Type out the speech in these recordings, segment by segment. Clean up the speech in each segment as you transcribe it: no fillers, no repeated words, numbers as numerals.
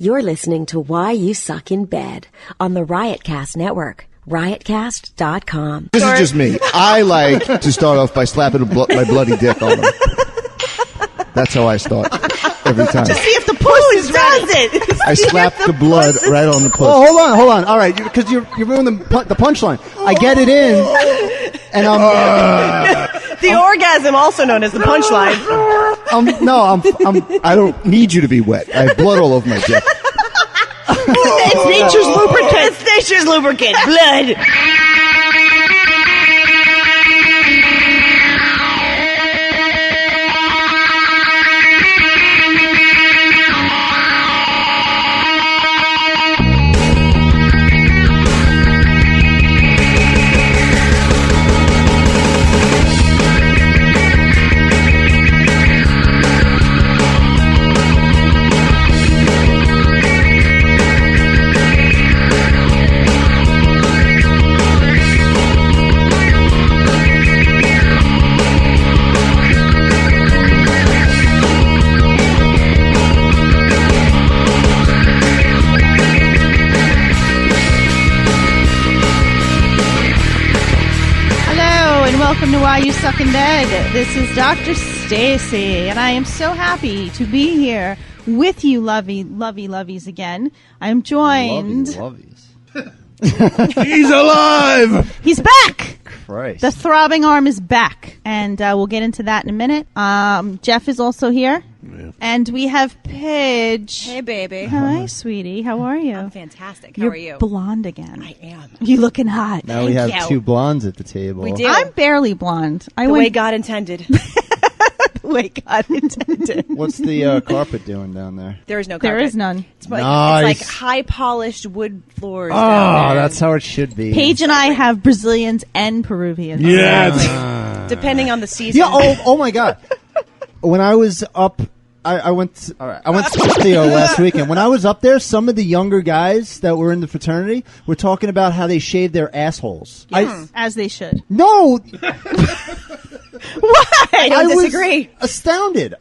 You're listening to Why You Suck in Bed on the Riotcast Network. Riotcast.com. This is just me. I like to start off by slapping my bloody dick on them. That's how I start every time. To see if the puss does it. I slap the blood right on the puss. Oh, hold on. All right, because you're ruining the punchline. I get it in, and the orgasm, also known as the punchline. I don't need you to be wet. I have blood all over my dick. It's nature's lubricant. It's nature's lubricant. Blood. Welcome to Why You Suck in Bed. This is Dr. Stacy, and I am so happy to be here with you, lovies again. I'm joined... He's alive! He's back! Christ. The throbbing arm is back, and we'll get into that in a minute. Jeff is also here. Yeah. And we have Paige. Hey, baby. Hi, sweetie. How are you? I'm fantastic. How are you? You're blonde again. I am. You looking hot. Now we have two blondes at the table. We do. I'm barely blonde. The way God intended. The way God intended. What's the carpet doing down there? There is no carpet. There is none. It's like, Nice. it's like high-polished wood floors Oh, down there. that's how it should be. Paige and I have Brazilians and Peruvians. Yeah. Depending on the season. Yeah. Oh my God. When I was up, I went to Theo last weekend. When I was up there, some of the younger guys that were in the fraternity were talking about how they shaved their assholes. Yes, as they should. No. Why? I don't disagree. Was astounded.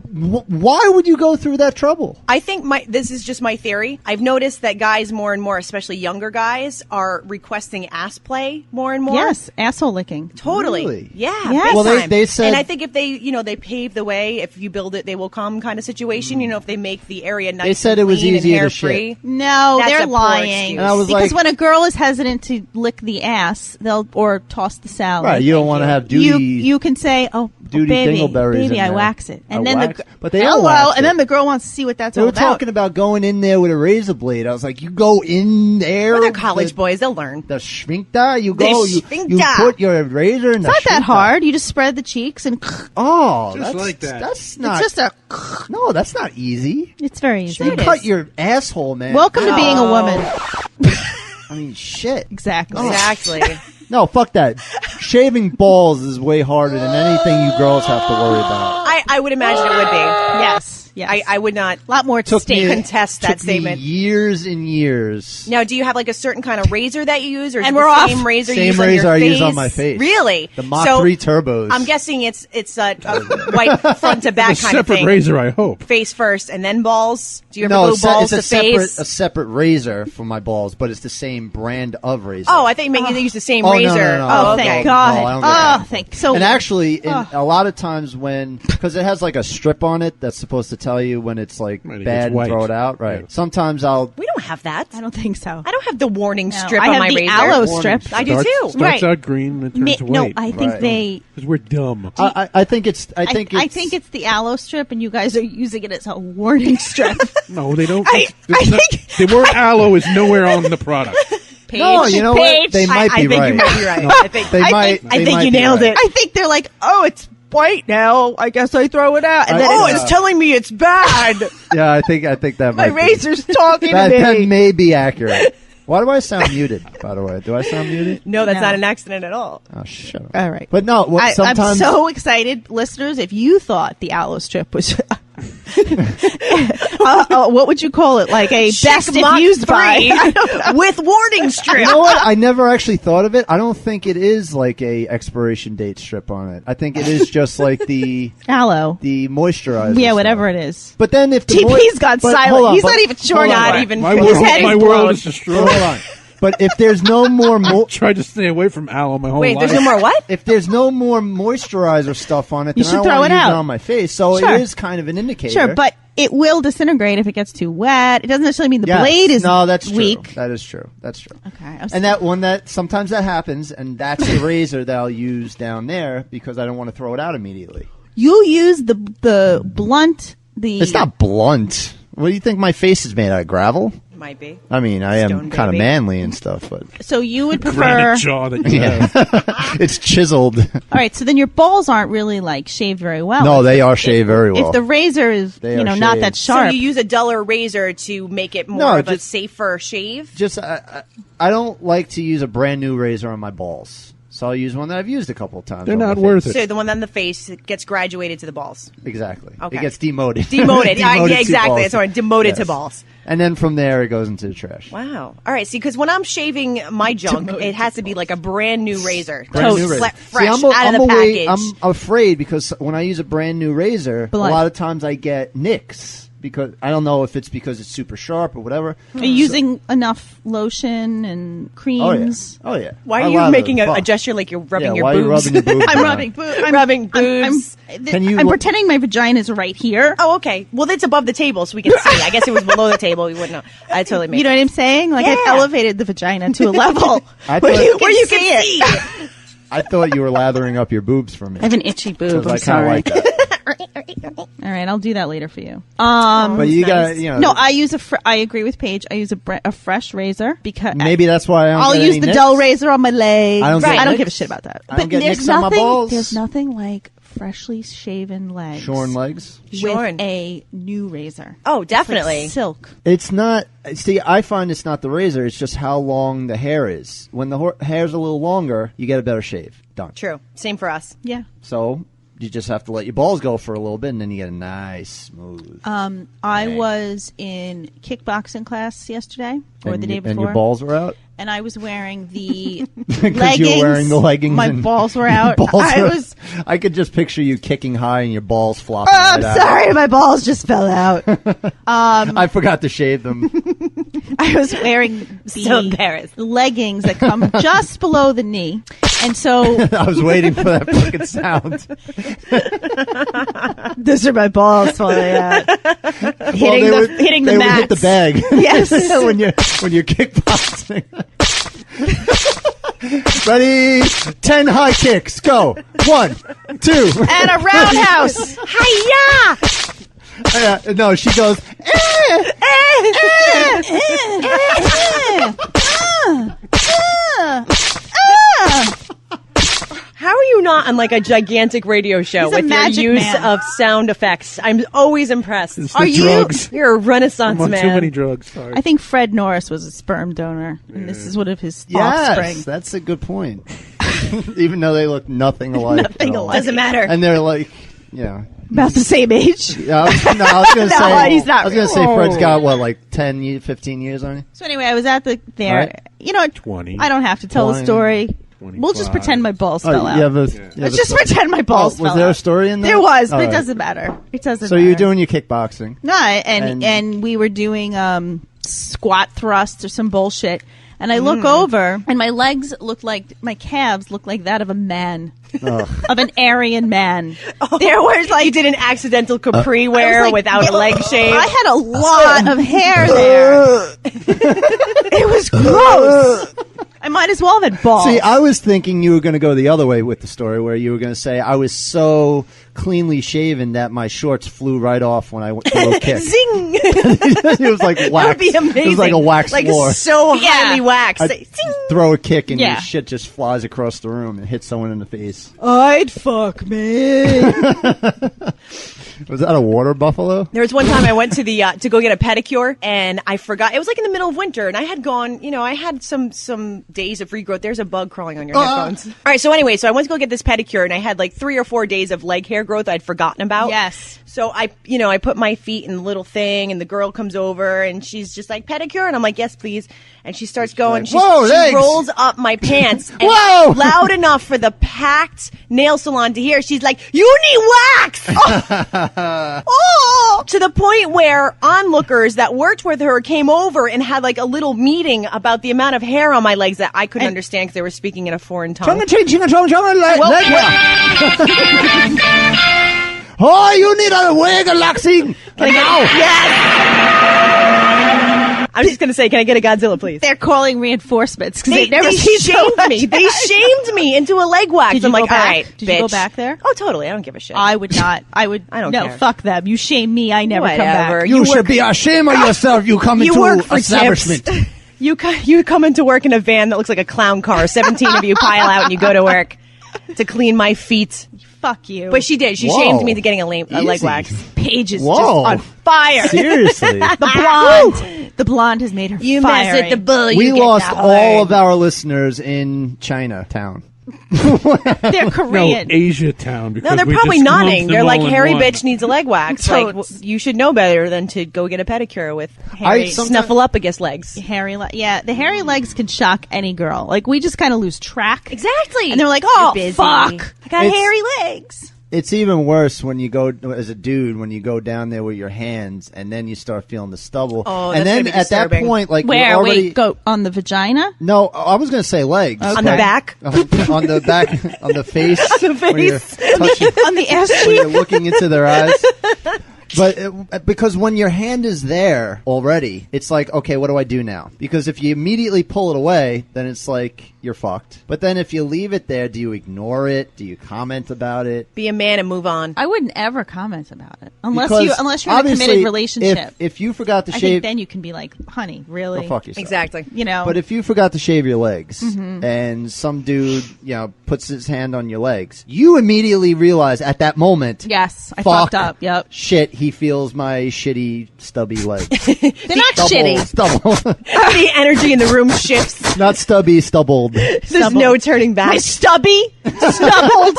Why would you go through that trouble? I think this is just my theory. I've noticed that guys more and more, especially younger guys, are requesting ass play more and more. Yes, asshole licking. Totally. Really? Yeah. Yes. Big Well, time. they said, and I think if they pave the way, if you build it, they will come kind of situation. You know, if they make the area nice. They said and it was clean and easier to hair-free. shit. No, That's they're a poor lying. excuse. And I was Because like, when a girl is hesitant to lick the ass, or toss the salad. right, you don't want to have duty. You can say, "Oh, Duty baby, dingleberries in I there. wax it," and I then wax- but they don't hello, wax and it. then the girl wants to see what that's They all were about. talking about going in there with a razor blade. I was like, you go in there. Well, they're college boys. They'll learn. The schminkta, you The go, you schminkta. put your razor in It's the not that schminkta. hard. You just spread the cheeks and Oh, Just that's like that. That's not. it's just a. No, that's not easy. It's very easy. You cut your asshole, man. Welcome to being a woman. I mean, shit. Exactly. Exactly. No, fuck that. Shaving balls is way harder than anything you girls have to worry about. I would imagine it would be. Yes. Yes. I would not. A lot more at Took stake. me- contest that took me statement. years and years. Now, do you have like a certain kind of razor that you use, or is And it we're the off. same razor you Same use on razor your I face? use on my face. Really? The Mach So, 3 turbos. I'm guessing it's a white front to back a kind of separate thing. razor, I hope. Face first, and then balls. Do you ever No, glue balls it's to face? a separate razor for my balls, but it's the same brand of razor. Oh, I think maybe they use the same Oh, no, razor. no, no, Oh, no, thank no, God. no, I don't get Oh, that. thank. So And actually, a lot of times because it has like a strip on it that's supposed to tell you when it's like Right, it bad gets and white. throw it out. Right. Yeah. Sometimes I'll. We don't have that. I don't think so. I don't have the warning No, strip I on have my the razor. aloe Warning strip. strip. I do too. Starts Right. out green and turns No, white. I think Right. they. Because we're dumb. I think it's. I think it's the aloe strip, and you guys are using it as a warning strip. No, they don't. I think- the word aloe is nowhere on the product. Paige, No, you know Paige, what? They might I be think right. you might be right. I think They might. I they think might you be nailed right. it. I think they're like, oh, it's white now. I guess I throw it out, and then Oh, it's it's telling me it's bad. Yeah, I think that my might be. razor's talking That to me. may be accurate. Why do I sound muted? By the way, do I sound muted? No, that's No. not an accident at all. Oh, shut up. All right. But no, I'm sometimes so excited, listeners. If you thought the aloe strip was What would you call it? Like a best if Mach used by. 3 with warning strip. You know what? I never actually thought of it. I don't think it is like a expiration date strip on it. I think it is just like the Aloe. moisturizer. Yeah, stuff. whatever it is. But then if the TP's got but silent. hold on, He's but- not even sure hold on. now. Not even. My his head world, is blown. is destroyed. Hold on. But if there's no more Tried to stay away from aloe my whole Wait, life. there's no more what? if there's no more moisturizer stuff on it, You then should I throw don't want it to use out. it on my face. So Sure. it is kind of an indicator. Sure, but it will disintegrate if it gets too wet. It doesn't necessarily mean the Yes. blade is no, that's weak. True. That is true. That's true. Okay. And that one that sometimes that happens, and that's the razor that I'll use down there because I don't want to throw it out immediately. You use the blunt. It's not blunt. What do you think my face is made out of? Gravel? Might be. I mean, I am Stone kind of baby. manly and stuff, but So you would prefer. granite jaw that you have. it's chiseled. All right. So then your balls aren't really like shaved very well. No, If- they are shaved very well. If the razor is, They you are know, not shaved. that So sharp. you use a duller razor to make it more No, of a just- safer shave? Just I don't like to use a brand new razor on my balls, so I'll use one that I've used a couple of times. They're on my not face. worth it. So the one on the face gets graduated to the balls. Exactly. Okay. It gets demoted. Demoted. Yeah, Demoted to exactly. balls. That's right. Demoted to Yes. balls. And then from there, it goes into the trash. Wow. All right. See, because when I'm shaving my junk, it has to be like a brand new razor. Brand new Totes. razor. Fresh, See, out of the package. I'm afraid because when I use a brand new razor, Blood. a lot of times I get nicks because I don't know if it's because it's super sharp or whatever. Are you using enough lotion and creams? Oh yeah. Why I are you lather making the a fuck. gesture like you're rubbing Yeah, your why boobs? are you rubbing your boobs? I'm around? rubbing boobs. I'm rubbing boobs. I'm pretending my vagina is right here. Oh, okay. Well, it's above the table, so we can see. I guess it was below the table. We wouldn't know. I totally made You know what I'm saying? Like I've Yeah. elevated the vagina to a level I where thought- you where you can can see see. it. I thought you were lathering up your boobs for me. I have an itchy boob. I I'm kind of sorry. like that. All right, I'll do that later for you. But you nice. got, you know. No, I use I agree with Paige. I use a fresh razor because maybe that's why I don't I'll get use any the nicks. dull razor on my legs. I don't get I don't nicks. give a shit about that. I don't get there's nicks on my nothing. balls. There's nothing like freshly shaven legs, Shorn legs. with Shorn. a new razor. Oh, It's like definitely. silk. It's not. See, I find it's not the razor. It's just how long the hair is. When the hair's a little longer, you get a better shave. Done. True. Same for us. Yeah. So you just have to let your balls go for a little bit, and then you get a nice smooth. I was in kickboxing class yesterday or and the day you- before, and your balls were out. and I was wearing the Because leggings. you were wearing the leggings. My and balls were your out. balls I were- was. I could just picture you kicking high and your balls flopping. Oh, I'm right out. sorry, my balls just fell out. I forgot to shave them. I was wearing So embarrassed. leggings that come just below the knee, and so I was waiting for that fucking sound. those are my balls falling out, Hitting Well, the hitting the they mats. would hit the bag. Yes. when you're kickboxing. Ready? 10 high kicks. Go. 1, 2. and a roundhouse. Hiya! No, she goes. How are you not on like a gigantic radio show He's a with your magic use man. of sound effects? I'm always impressed. It's Are the you- drugs. You're a renaissance I'm on man. too many drugs. Sorry. I think Fred Norris was a sperm donor, and this is one of his offspring. Yes, that's a good point. Even though they look nothing alike. Nothing at all. alike. Doesn't matter. And they're like, yeah. About the same age. Yeah, I was gonna No, say. he's not I was gonna say really. Fred's got what, like 10, 15 years on you. So anyway, I was at there. Right. You know, 20. I don't have to tell the 20, story. We'll just 25. pretend my balls Oh, fell out. you have a. You have Let's a just story? pretend my balls Oh, was fell there a out. story in there? There was, but All it right. doesn't matter. It doesn't So matter. you're doing your kickboxing. No, and And- we were doing squat thrusts or some bullshit. And I look over, and my legs look like, my calves look like that of a man, of an Aryan man. There was like, You did an accidental capri wear like- without a leg shave. I had a lot of hair there. It was gross. I might as well have had balls. See, I was thinking you were going to go the other way with the story, where you were going to say I was so cleanly shaven that my shorts flew right off when I went to a kick. Zing! It was like wax. That would be amazing. It was like a wax like floor. so Yeah. highly waxed. I'd Zing! throw a kick and Yeah. your shit just flies across the room and hits someone in the face. I'd fuck me. Was that a water buffalo? There was one time I went to the to go get a pedicure, and I forgot. It was like in the middle of winter, and I had gone. You know, I had some days of regrowth. There's a bug crawling on your headphones. All right. So anyway, so I went to go get this pedicure, and I had like 3 or 4 days of leg hair growth I'd forgotten about. Yes. So I put my feet in the little thing, and the girl comes over, and she's just like, pedicure? And I'm like, yes, please. And she starts going, like, whoa, she legs. rolls up my pants. And Whoa! loud enough for the packed nail salon to hear. She's like, you need wax! Oh! To the point where onlookers that worked with her came over and had like a little meeting about the amount of hair on my legs that I couldn't understand because they were speaking in a foreign tongue. Oh, you need a wig, Alexi! Yes! I'm just going to say, can I get a Godzilla, please? They're calling reinforcements because They they've never shamed me. They shamed me into a leg wax. Did you I'm like, go back? all right, Did you go bitch. back there? Oh, totally. I don't give a shit. I would not. I don't no, care. fuck them. You shame me. I never come Whatever. back. You should be ashamed of yourself. You come You into work for establishment. tips. You come into work in a van that looks like a clown car. 17 of you pile out and you go to work to clean my feet. Fuck you. But she did. She Whoa. shamed me into getting a leg Easy. wax. Paige is just Whoa. on fire. Seriously. The blonde has made her You fiery. mess with the bull, We you get lost the all horn. of our listeners in Chinatown. They're Korean. No, Asia Town. Because No, they're we probably just nodding. lumped them They're like, all in hairy one. bitch needs a leg wax. Like, Totes. you should know better than to go get a pedicure with Hairy- snuffle up against legs. Yeah, the hairy legs can shock any girl. Like, we just kind of lose track. Exactly. And they're like, oh, You're busy. fuck. I got It's- hairy legs. It's even worse when you go as a dude when you go down there with your hands and then you start feeling the stubble. Oh, and that's then gonna be at that disturbing. point, like Where? you're already Wait, go on the vagina? no, I was going to say legs On the back? on the back, on the face, On the when you're face. touching, On the ass when cheek? you're looking into their eyes. But because when your hand is there already, it's like, okay, what do I do now? Because if you immediately pull it away, then it's like you're fucked. But then if you leave it there, do you ignore it? Do you comment about it? Be a man and move on. I wouldn't ever comment about it unless Because you're in a obviously, committed relationship. If you forgot to I shave, think then you can be like, honey, really? go fuck yourself. Exactly. You know, But if you forgot to shave your legs and some dude, puts his hand on your legs, you immediately realize at that moment, yes, I fuck, fucked up. Yep, shit, he feels my shitty, stubby legs. they're not shitty. Stubble. The energy in the room shifts. Not stubby, stubbled. There's no turning back. My stubby, stubbled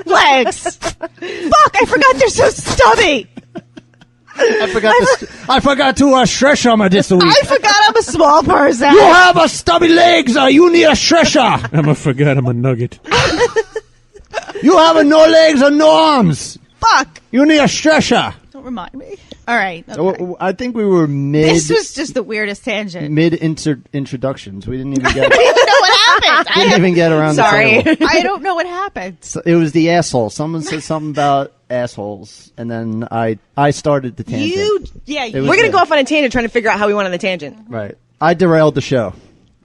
legs. Fuck! I forgot they're so stubby. I forgot to stretch on my this week. I forgot I'm a small person. You have a stubby legs, or you need a stretcher. I'm a forget. I'm a nugget. You have no legs or no arms. Fuck! You need a stretcher. Don't remind me. All right. Okay. I think we were This was just the weirdest tangent. mid introductions. We didn't even get. I don't know what happened. We didn't even get around Sorry. the table. I don't know what happened. So it was the asshole. Someone said something about assholes, and then I started the tangent. Was We're going to good. go off on a tangent trying to figure out how we went on the tangent. Right. I derailed the show.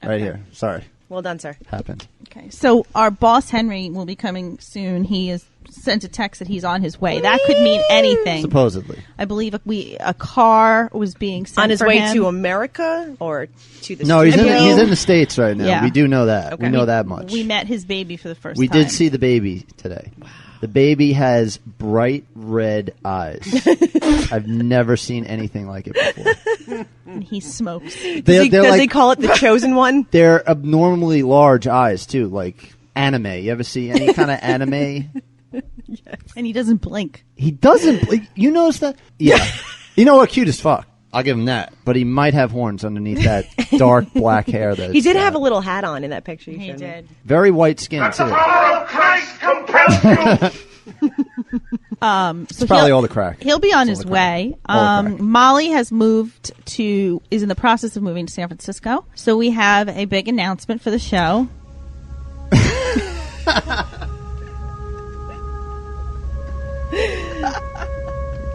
Right here. Sorry. Well done, sir. Happened. Okay, so our boss Henry will be coming soon. He has sent a text that he's on his way. That could mean anything. Supposedly. I believe a car was being sent On his for way him. to America or to the No, he's studio? he's in the States right now. Yeah. We do know that. Okay. We know that much. We met his baby for the first We time. did see the baby today. Wow. The baby has bright red eyes. I've never seen anything like it before. And he smokes. They're Does he like, call it the chosen one? they're abnormally large eyes too, like anime. You ever see any kind of anime? And he doesn't blink. He doesn't. You notice that? Yeah. You know what? Cute as fuck. I'll give him that. But he might have horns underneath that dark black hair. That He did have a little hat on in that picture. You He showed me. did. very white skin too. Christ compels you. So Probably he'll- all the crack. He'll be on It's his all the crack. way. All the crack. Molly is in the process of moving to San Francisco. So we have a big announcement for the show.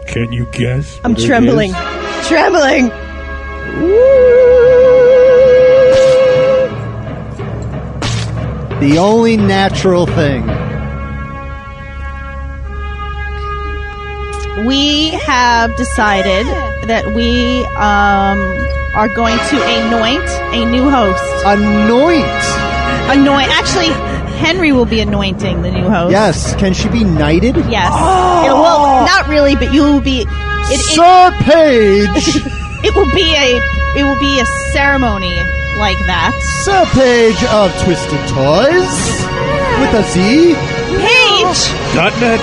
Can you guess? I'm what it trembling. is? Trembling. The only natural thing. We have decided that we are going to anoint a new host. Anoint. Actually, Henry will be anointing the new host. Yes. Can she be knighted? Yes. Well, not really, but you will be. Sir Paige. It will be a ceremony like that. Sir Paige of Twisted Toys. With a Z. Paige. .net.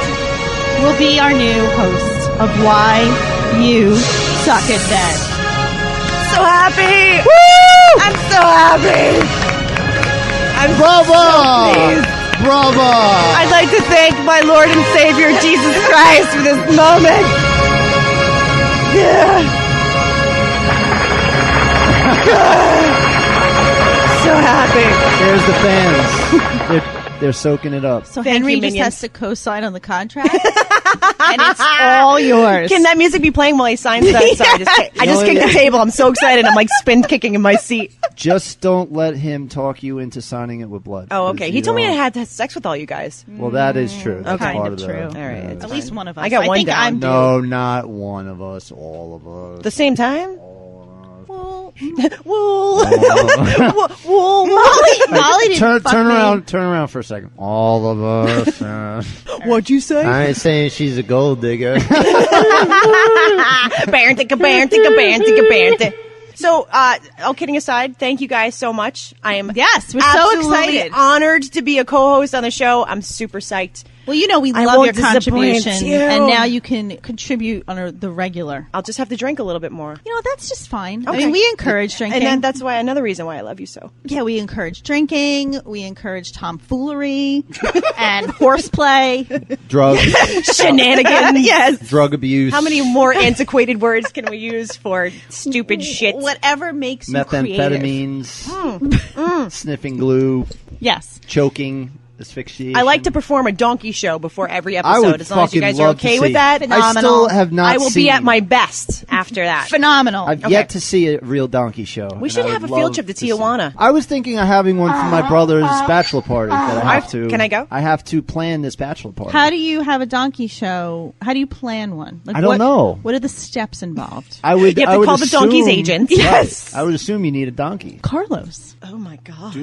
will be our new host of Why You Suck at Bed. So happy! Woo! I'm so happy! I'm Bravo! so pleased. Bravo! I'd like to thank my Lord and Savior, Jesus Christ, for this moment. Yeah. So happy. There's the fans. They're soaking it up. So Thank Henry you, just minions. has to co-sign on the contract, and it's all yours. Can that music be playing while he signs that? Sorry, I just kicked the table. I'm so excited. I'm like spin kicking in my seat. Just don't let him talk you into signing it with blood. Oh, okay. 'Cause He you told me I don't- had to have sex with all you guys. Well, that is true. That's Okay. part Kind of the- true. All right, it's At least one of us. I got one think down. I'm due. No, not one of us. All of us. The same time? Well, Wool. Wool. Molly didn't fuck Turn me. around for a second. All of us. What'd you say? I ain't saying she's a gold digger. So, all kidding aside, thank you guys so much. I am Yes, we're so absolutely excited. honored to be a co-host on the show. I'm super psyched. Well, you know we I love won't your disappoint contribution, you. and now you can contribute on the regular. I'll just have to drink a little bit more. You know, that's just fine. Okay. I mean, we encourage drinking. And then that's why another reason why I love you so. Yeah, we encourage drinking. We encourage tomfoolery and horseplay. Drugs, Shenanigans. Yes. drug abuse. How many more antiquated words can we use for stupid shit? Whatever makes you creative. methamphetamines, sniffing glue, Yes. choking, asphyxiation. I like to perform a donkey show before every I would episode. As long as you fucking guys are love to okay see. with that, I still have not I will seen. be at my best after that. Phenomenal. I've Okay. yet to see a real donkey show. We should have a field trip to Tijuana. I was thinking of having one for my brother's bachelor party. That I have to. Can I go? I have to plan this bachelor party. How do you have a donkey show? How do you plan one? Like, I don't know. What are the steps involved? I would. You have I to would call the donkey's assume- agent. Right. Yes. I would assume you need a donkey. Carlos. Oh my god.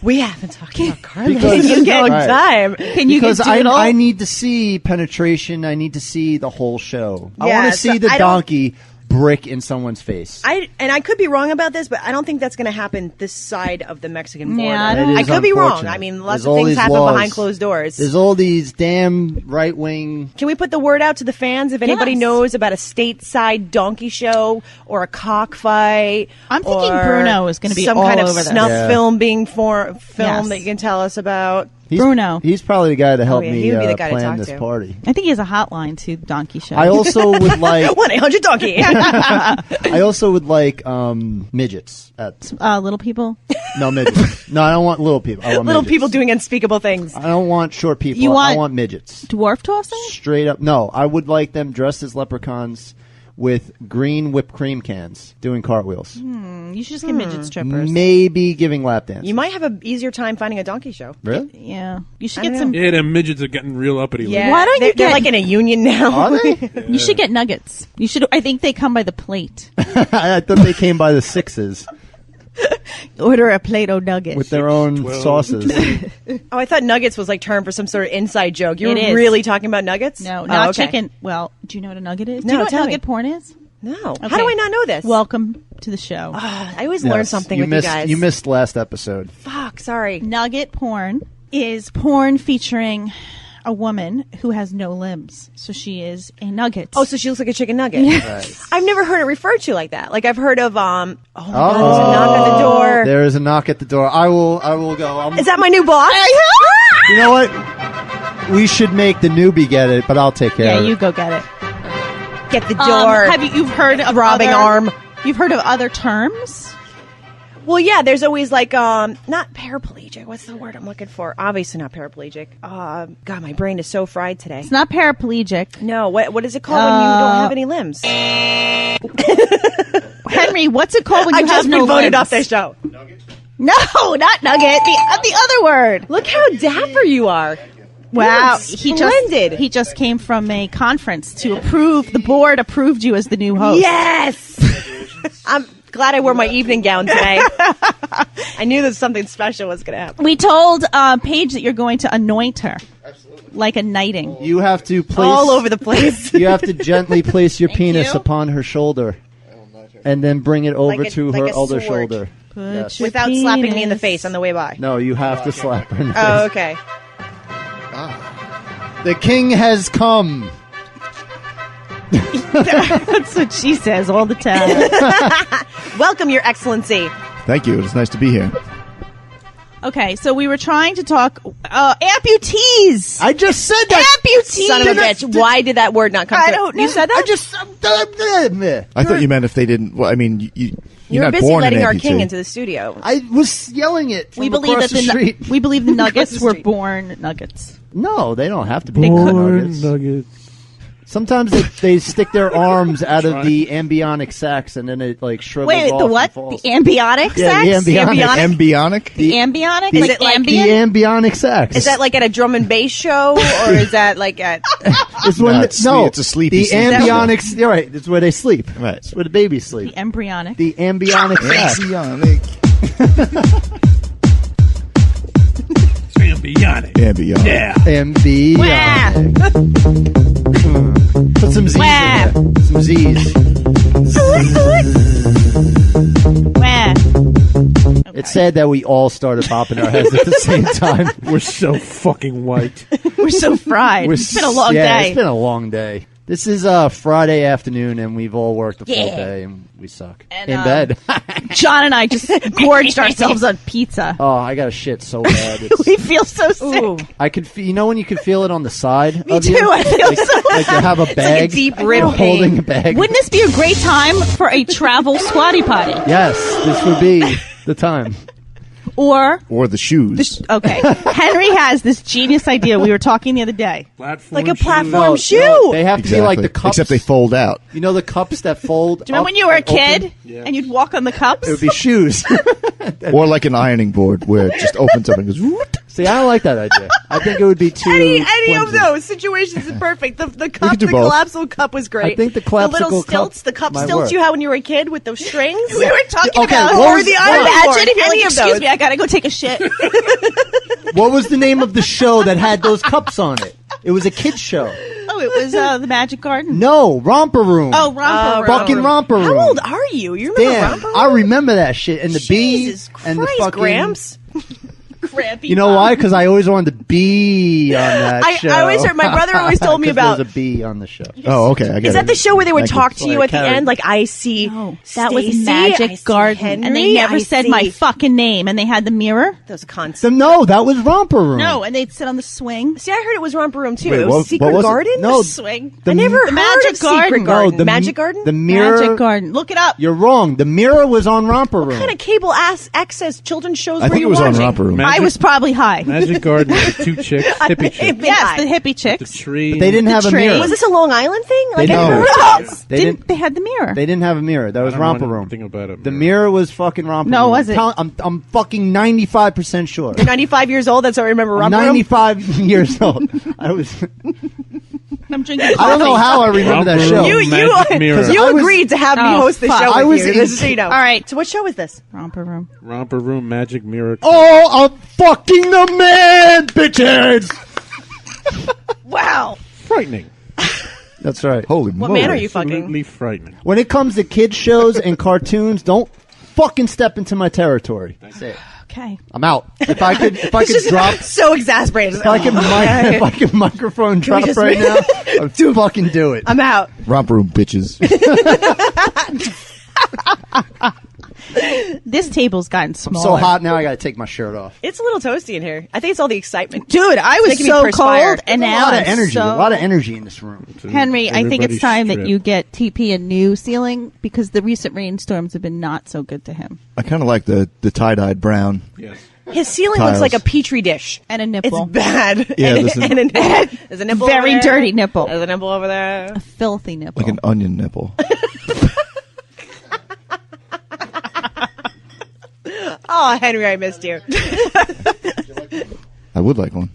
We haven't talked about Carlos Because- in a long Right. time. Can you Because get I doodle? need to see penetration. I need to see the whole show. I Yeah, want to so see the I don't- donkey brick in someone's face. I could be wrong about this, but I don't think that's going to happen this side of the Mexican border. Yeah, I It don't- is I could be wrong. unfortunate. I mean, lots There's of all things these happen laws. behind closed doors. There's all these damn right wing. Can we put the word out to the fans if anybody Yes. knows about a stateside donkey show or a cockfight? I'm thinking or Bruno is gonna be some all kind of over this. snuff Yeah. film being filmed Yes. that you can tell us about. Bruno. He's probably the guy to help yeah, me he would be the guy to plan talk this to. party. I think he has a hotline to donkey show. I also would like. 1-800-DONKEY. I also would like midgets. little people. No midgets. No, I don't want little people. I want Little midgets. people doing unspeakable things. I don't want short people. You I want- want midgets. Dwarf tossing? Straight up. No, I would like them dressed as leprechauns with green whipped cream cans doing cartwheels. You should just get midget strippers. Maybe giving lap dances. You might have an easier time finding a donkey show. Really? Yeah. You should I get don't some. Yeah, them midgets are getting real uppity. Yeah, Why don't you they're get- like in a union now? Are they? You should get nuggets. You should. I think they come by the plate. I thought they came by the sixes Order a Play-Doh nugget. with their own 12. sauces. Oh, I thought nuggets was like term for some sort of inside joke. You It were is. really talking about nuggets? No, Oh, not okay. chicken. Well, do you know what a nugget is? No, do you know what tell me. nugget porn is? No. Okay. How do I not know this? Welcome to the show. I always learn Yes. something you with missed, you guys. You missed last episode. Fuck, sorry. Nugget porn is porn featuring a woman who has no limbs. So she is a nugget. Oh, so she looks like a chicken nugget. I've never heard it referred to like that. Like I've heard of oh my god, there's a knock on the door. There is a knock at the door. I will go. Is that my new boss? You know what? We should make the newbie get it, but I'll take care yeah, of it. you go get it. Get the door. Have you've heard of Throbbing other, arm. You've heard of other terms? Well, yeah, there's always like not paraplegic. What's the word I'm looking for? Obviously not paraplegic. God, my brain is so fried today. It's not paraplegic. No, what is it called when you don't have any limbs? Henry, what's it called when you I've have just no been voted limbs? off this show. No, not nugget. The other word. Look how dapper you are. Wow, You're splendid. he just came from a conference to approve. The board approved you as the new host. Yes. I'm glad I wore my evening gown today. I knew that something special was going to happen. We told Paige that you're going to anoint her, like a knighting. You have to place All over the place. You have to gently place your penis you. upon her shoulder, and then bring it over Like a- to like her a other sword. shoulder. Put Yes. your Without slapping me in the penis- face on the way by. No, you have to slap her in the face. Oh, okay. The king has come. That's what she says all the time. Welcome, Your Excellency. Thank you. It's nice to be here. Okay, so we were trying to talk amputees. I just said that. Amputees. Son of a bitch. Why did that word not come I through? don't know. You said that? I just. I thought you meant if they didn't. Well, I mean, you're You're not busy born letting an our amputee. king into the studio. I was yelling it from We believe across that the street. we believe the nuggets the were street. born nuggets. No, they don't have to be They born could- nuggets. Nuggets. Sometimes they stick their arms out of the embryonic sacs and then it like shrivels Wait, off the and what? The falls. ambiotic Yeah, sex? the embryonic. Embryonic? The ambionic? Is Like it like The ambient? embryonic sacs. Is that like at a drum and bass show, or is that like at? It's when No, the- it's no, it's a sleepy the sleep. embryonic. You're right. It's where they sleep. Right. It's where the babies sleep. The embryonic. The embryonic sac. Embryonic. Ambionic. Embryonic. Yeah. Embryonic. Put some Z's Wah. in there. Some Z's. Wah. It's sad that we all started popping our heads at the same time. We're so fucking white. We're so fried. It's been a long day. It's been a long day. This is Friday afternoon, and we've all worked a full Yeah. day, and we suck. And, in bed. John and I just gorged ourselves on pizza. Oh, I got a shit so bad. It's, We feel so sick. Ooh. I could, you know, when you can feel it on the side. Me of too. You? I feel like, so like you have a bag. like a deep rib You're pain. holding a bag. Wouldn't this be a great time for a travel squatty potty? Yes, this would be the time. Or, Or the shoes. okay, Henry has this genius idea. We were talking the other day. Platform Like a shoes. platform shoe. No, they have to be like Exactly. the cups. Except they fold out. You know the cups that fold. Do you remember when you were a kid and you'd walk on the cups? It would be shoes. Or like an ironing board where it just opens up and goes. "Whoop." See, I don't like that idea. I think it would be too. Any of flimsy. those situations is perfect. The cup, could do the both. collapsible cup was great. I think the little collapsible stilts, cup the cup might stilts work. you had when you were a kid with those strings. We were talking Okay, about what or was- the what- ironing board. Imagine if you're Any like, of excuse those. me, I gotta go take a shit. What was the name of the show that had those cups on it? It was a kids show. Oh, it was the Magic Garden. No, Romper Room. Oh, Romper Room. fucking Romper Room. How old are you? You remember Damn, Romper Room? I remember that shit. And the Jesus bee and the Christ, fucking. Gramps. Crampy You know Mom. why? Because I always wanted to be on that I show. always heard- my brother always told me 'Cause about- There's a bee on the show. Oh, okay. I get Is that it. the show where they would Thank you. talk to you Like at the Carrie. end? Like, I see No, that was Stacy, Magic I see Garden, Henry, and they never I said see my fucking name, and they had the mirror. those cunts. No, that was Romper Room. No, and they'd sit on the swing. See, I heard it was Romper Room too. Wait, it was what- Secret what was it? Garden? No, Swing. I never the heard Magic of Secret Garden. Garden. the Magic Garden? The mirror. Magic Garden. Look it up. You're wrong. The mirror was on Romper Room. What kind of cable ass access children's shows I were think you it was watching? on Romper Room. Magic- I was probably high. Magic Garden with two chicks, hippie chicks. Yes, the hippie The chicks. tree. They didn't have a tree. mirror. Was this a Long Island thing? Like, They I never didn't. heard of this. They didn't. They had the mirror. They didn't have a mirror. That was I don't know Romper Room. anything about it. The mirror was fucking Romper No, Room. was it? I'm fucking 95% sure. You're 95 years old. That's how I remember I'm Romper Room. 95 years old. I was. I'm drinking I don't know coffee. how I remember that Romper show. Room. You Magic mirror. I was- agreed to have me Oh, host the fuck. show I with was you. in- This is so you know. All right. So what show is this? Romper Room. Romper Room, Magic Mirror. Oh, I'm fucking the man, bitches. Wow. Frightening. That's right. Holy What moly. man are you fucking? Absolutely frightening. When it comes to kids shows and cartoons, don't fucking step into my territory. Say it. Okay. I'm out. If I could Just drop. so exasperated. If I could microphone drop just- right now, I'd fucking do it. I'm out. Romper Room bitches. This table's gotten I'm smaller. so hot now. I gotta take my shirt off. It's a little toasty in here. I think it's all the excitement. Dude, I was making me so perspire. cold, and There's now a lot of I'm energy. so- A lot of energy in this room. Henry, I think it's Everybody's time that stripped. you get TP a new ceiling because the recent rainstorms have been not so good to him. I kind of like the tie-dyed brown. Yes. His ceiling Tiles. looks like a petri dish. And a It's nipple. bad. Yeah, and, there's a- there's a nipple. Very over there. dirty nipple. There's a nipple over there. A filthy nipple. Like an onion nipple. Oh, Henry, I missed you. I would like one.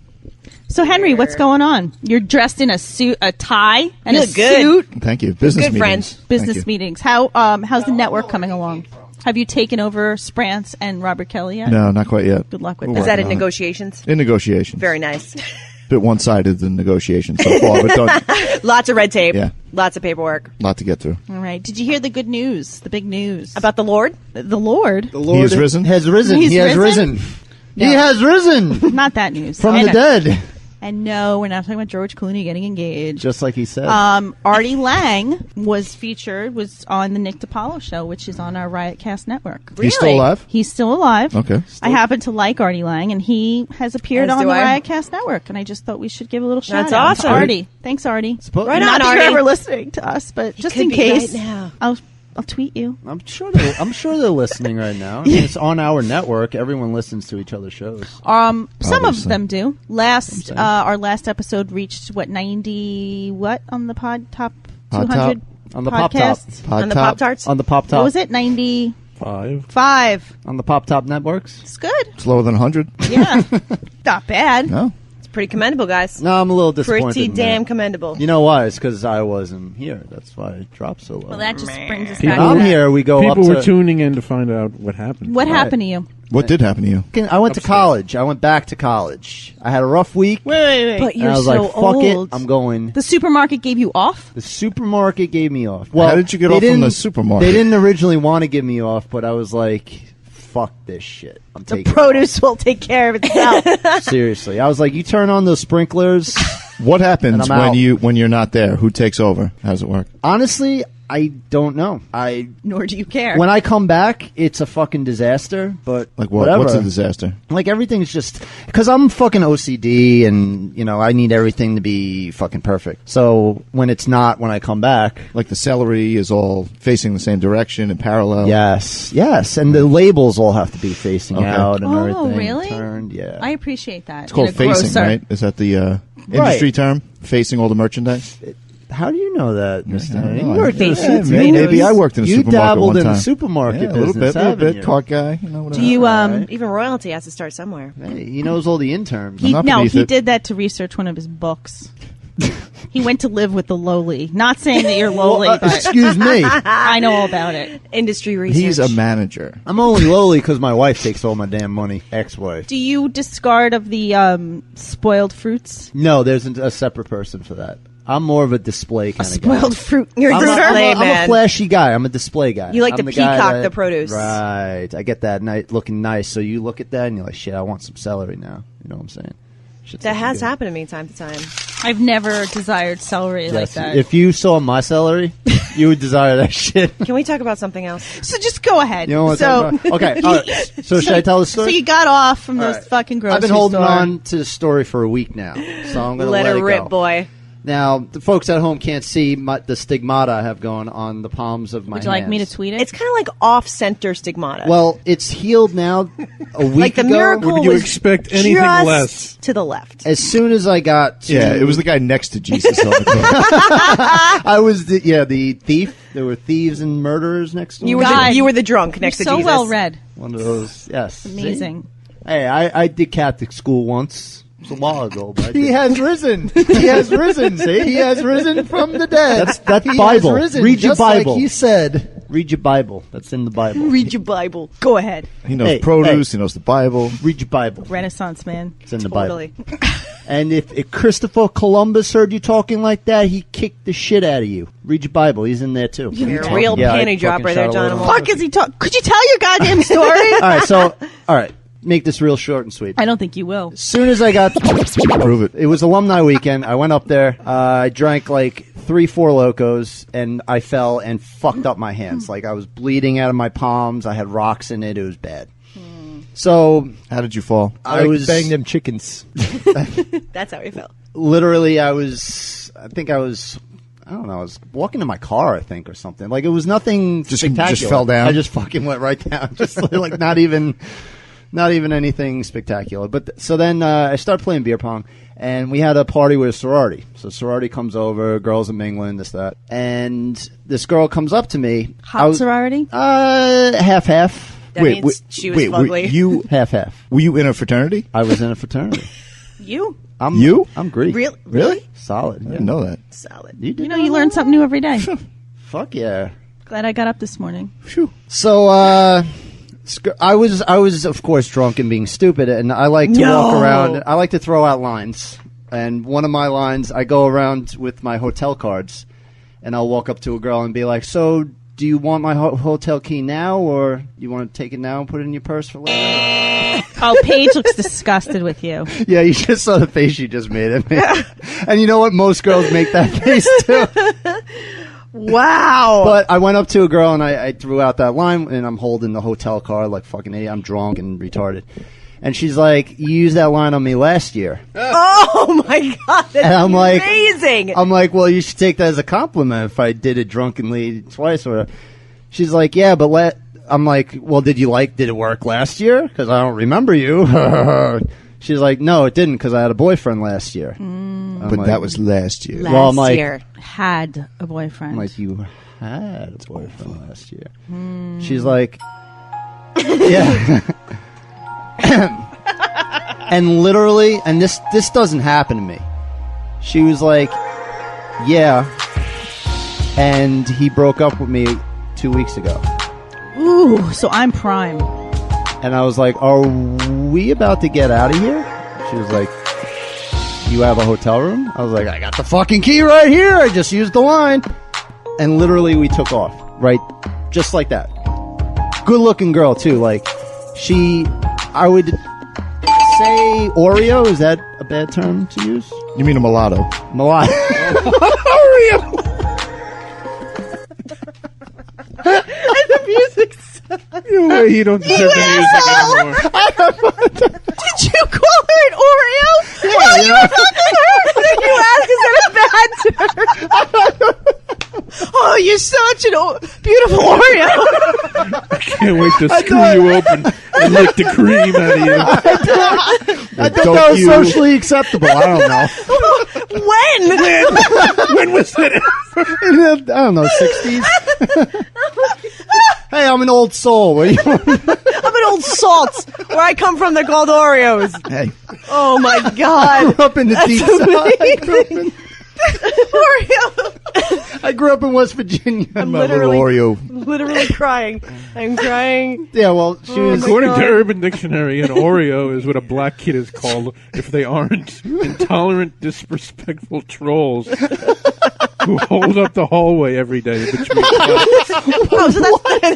So, Henry, what's going on? You're dressed in a suit, a tie, and You a look good. suit. Thank you. Business Good meetings. friends. Thank Business you. meetings. How's the network coming along? Have you taken over Sprance and Robert Kelly yet? No, not quite yet. Good luck with We're that. Is that working in on it. negotiations? In negotiations. Very nice. Bit one-sided in negotiations so far, but don't. Lots of red tape. Yeah. Lots of paperwork. Lot to get through. All right. Did you hear the good news? The big news About the Lord? the Lord? The Lord has risen? Has risen. He's He has risen? risen. He has risen Not that news. from I the know. dead. And no, we're not talking about George Clooney getting engaged. Just like he said. Artie Lang was on the Nick DiPaolo show, which is on our Riotcast network. He's still alive? He's still alive. Okay. I happen to like Artie Lang, and he has appeared As on do the I. Riotcast network, and I just thought we should give a little shout That's out awesome. to Artie. Thanks, Artie. Right Not on, that Artie. you're ever listening to us, but just could in be case, right now. I'll tweet you. I'm sure they're listening right now. I mean, it's on our network. Everyone listens to each other's shows. Some of Obviously. them do. Our last episode reached 90 on the top Hot 200 On the Pop Top. podcasts? On the Pop Tarts? On the Pop Top. What was it? 95. 5. On the Pop Top networks. It's good. It's lower than 100. Yeah, not bad. No. It's pretty commendable, guys. No, I'm a little disappointed. Pretty in damn that. commendable. You know why? It's because I wasn't here. That's why it dropped so low. Well, that just brings us People- back. When to I'm that. here, we go People up were to... tuning in to find out what happened. What happened to you? What did happen to you? I went to college. I went back to college. I had a rough week. Wait. But And you're I was so like, fuck old. it. I'm going. The supermarket gave you off? The supermarket gave me off. How did you get they off from didn't- the supermarket? They didn't originally want to give me off, but I was like, fuck this shit. I'm The taking produce will take care of itself. it. Seriously. I was like, you turn on those sprinklers. What happens And I'm out. when you're not there? Who takes over? How does it work? Honestly, I don't know. Nor do you care. When I come back, it's a fucking disaster, but Like what? whatever. What's a disaster? Like everything's just because I'm fucking OCD and I need everything to be fucking perfect. So when it's not, when I come back, Like the celery is all facing the same direction in parallel. yes, and the labels all have to be facing Okay. out and Oh, everything really? turned. Yeah, I appreciate that. It's called facing, right? Is that the industry term? Facing all the merchandise? How do you know that, Mr. I don't Haney? know. You worked in a Facing. supermarket. Yeah, maybe I worked in a You supermarket dabbled one in time. the supermarket Yeah, a little business, bit, haven't you? Cart guy. Whatever. Do you, Right. Even royalty has to start somewhere. Hey, he knows all the interns. He not beneath it. did that to research one of his books. He went to live with the lowly. Not saying that you're lowly, but Excuse me. I know all about it. Industry research. He's a manager. I'm only lowly because my wife takes all my damn money. Ex-wife. Do you discard of the spoiled fruits? No, there's a separate person for that. I'm more of a display kind of guy. Spoiled fruit. You're a I'm display I'm man. a flashy guy. I'm a display guy. You like I'm to the guy peacock that- the produce. Right. I get that night looking nice. So you look at that and you're like, shit, I want some celery now. You know what I'm saying? Shit's That looking has good. happened to me time to time. I've never desired celery like Yes. that. If you saw my celery, you would desire that shit. Can we talk about something else? So just go ahead. You know what so, I'm talking about? Okay. All right. So should I tell the story? So you got off from All those right. fucking grocery I've been holding store. on to the story for a week now. So I'm going to Let let her it rip, go. boy. Now, the folks at home can't see the stigmata I have going on the palms of my Would you like me to hands. tweet it? It's kind of like off-center stigmata. Well, it's healed now. A week like the ago, miracle Would you was expect anything just less? to the left. as soon as I got to, Yeah, it was the guy next to Jesus on the cover. I was the thief. There were thieves and murderers next to me. You were the drunk next You're to so Jesus. well read. One of those. Yes, Amazing. See? Hey, I did Catholic school once. It was a while ago, but I He did. has risen. He has risen. See, he has risen from the dead. That's He Bible. Has risen, Read your just Bible. Like he said. Read your Bible. That's in the Bible. Read your Bible. Go ahead. He knows Hey, produce. He knows the Bible. Read your Bible. Renaissance man. It's in the Totally. Bible. And if Christopher Columbus heard you talking like that, he kicked the shit out of you. Read your Bible. He's in there too. You're a real Yeah, I panty dropper fucking there, shot a John. little- Fuck is he talk? Could you tell your goddamn story? All right. Make this real short and sweet. I don't think you will. As soon as I got, Prove it. it was alumni weekend. I went up there. I drank like 3-4 Locos, and I fell and fucked up my hands. Like I was bleeding out of my palms. I had rocks in it. It was bad. So How did you fall? I was bang them chickens. That's how he felt. literally. I think I was. I don't know. I was walking to my car, I think, or something. Like it was nothing Just spectacular. fell down? I just fucking went right down. Just like not even anything spectacular. But so then I started playing beer pong, and we had a party with a sorority. So sorority comes over, girls are mingling, this that, and this girl comes up to me. Hot sorority? Half. That means she was ugly. You Half. were you in a fraternity? I was in a fraternity. You? I'm Greek. Really? Solid. I didn't know that. Solid. You did You know, you learn something new every day. Fuck yeah. Glad I got up this morning. So I was of course drunk and being stupid, and I like to walk around. I like to throw out lines, and one of my lines, I go around with my hotel cards, and I'll walk up to a girl and be like, "So, do you want my hotel key now, or you want to take it now and put it in your purse for later? Oh, Paige looks disgusted with you. Yeah, you just saw the face she just made at me. And you know what? Most girls make that face too. Wow. But I went up to a girl and I threw out that line, and I'm holding the hotel card like fucking idiot. I'm drunk and retarded. And she's like, you used that line on me last year. Oh my God, that's And I'm like, amazing. I'm like, well, you should take that as a compliment if I did it drunkenly twice or whatever. She's like, yeah, but I'm like, well, did it work last year? Because I don't remember you. She's like, no, it didn't, because I had a boyfriend last year. But like, that was last year. Well, I'm like, year. Had a boyfriend. I'm like, you had a boyfriend last year. She's like, yeah. And literally, and this doesn't happen to me. She was like, yeah, and he broke up with me 2 weeks ago. Ooh, so I'm prime. And I was like, are we about to get out of here? She was like, you have a hotel room? I was like, I got the fucking key right here. I just used the line. And literally we took off, right? Just like that. Good looking girl too. Like, I would say Oreo. Is that a bad term to use? You mean a mulatto? Mulatto. Oreo. And the music's No way, you don't deserve the music anymore. Did you call her an Oreo? Yeah, Well, you were talking to her. Did you ask, is that a bad term? Oh, you're such a beautiful Oreo. I can't wait to screw you open and lick the cream out of you. I thought that was socially acceptable. I don't know. When? When was that? I don't know, 60s? Hey, I'm an old soul. What do you want? I'm an old salt. Where I come from, they're called Oreos. Hey, Oh my God. Up in the deep amazing. side. Oreo. I grew up in West Virginia. I'm my little Oreo. literally crying. I'm crying. Yeah, well, she was. According to Urban Dictionary, an Oreo is what a black kid is called if they aren't intolerant, disrespectful trolls who hold up the hallway every day. Which means Oh, so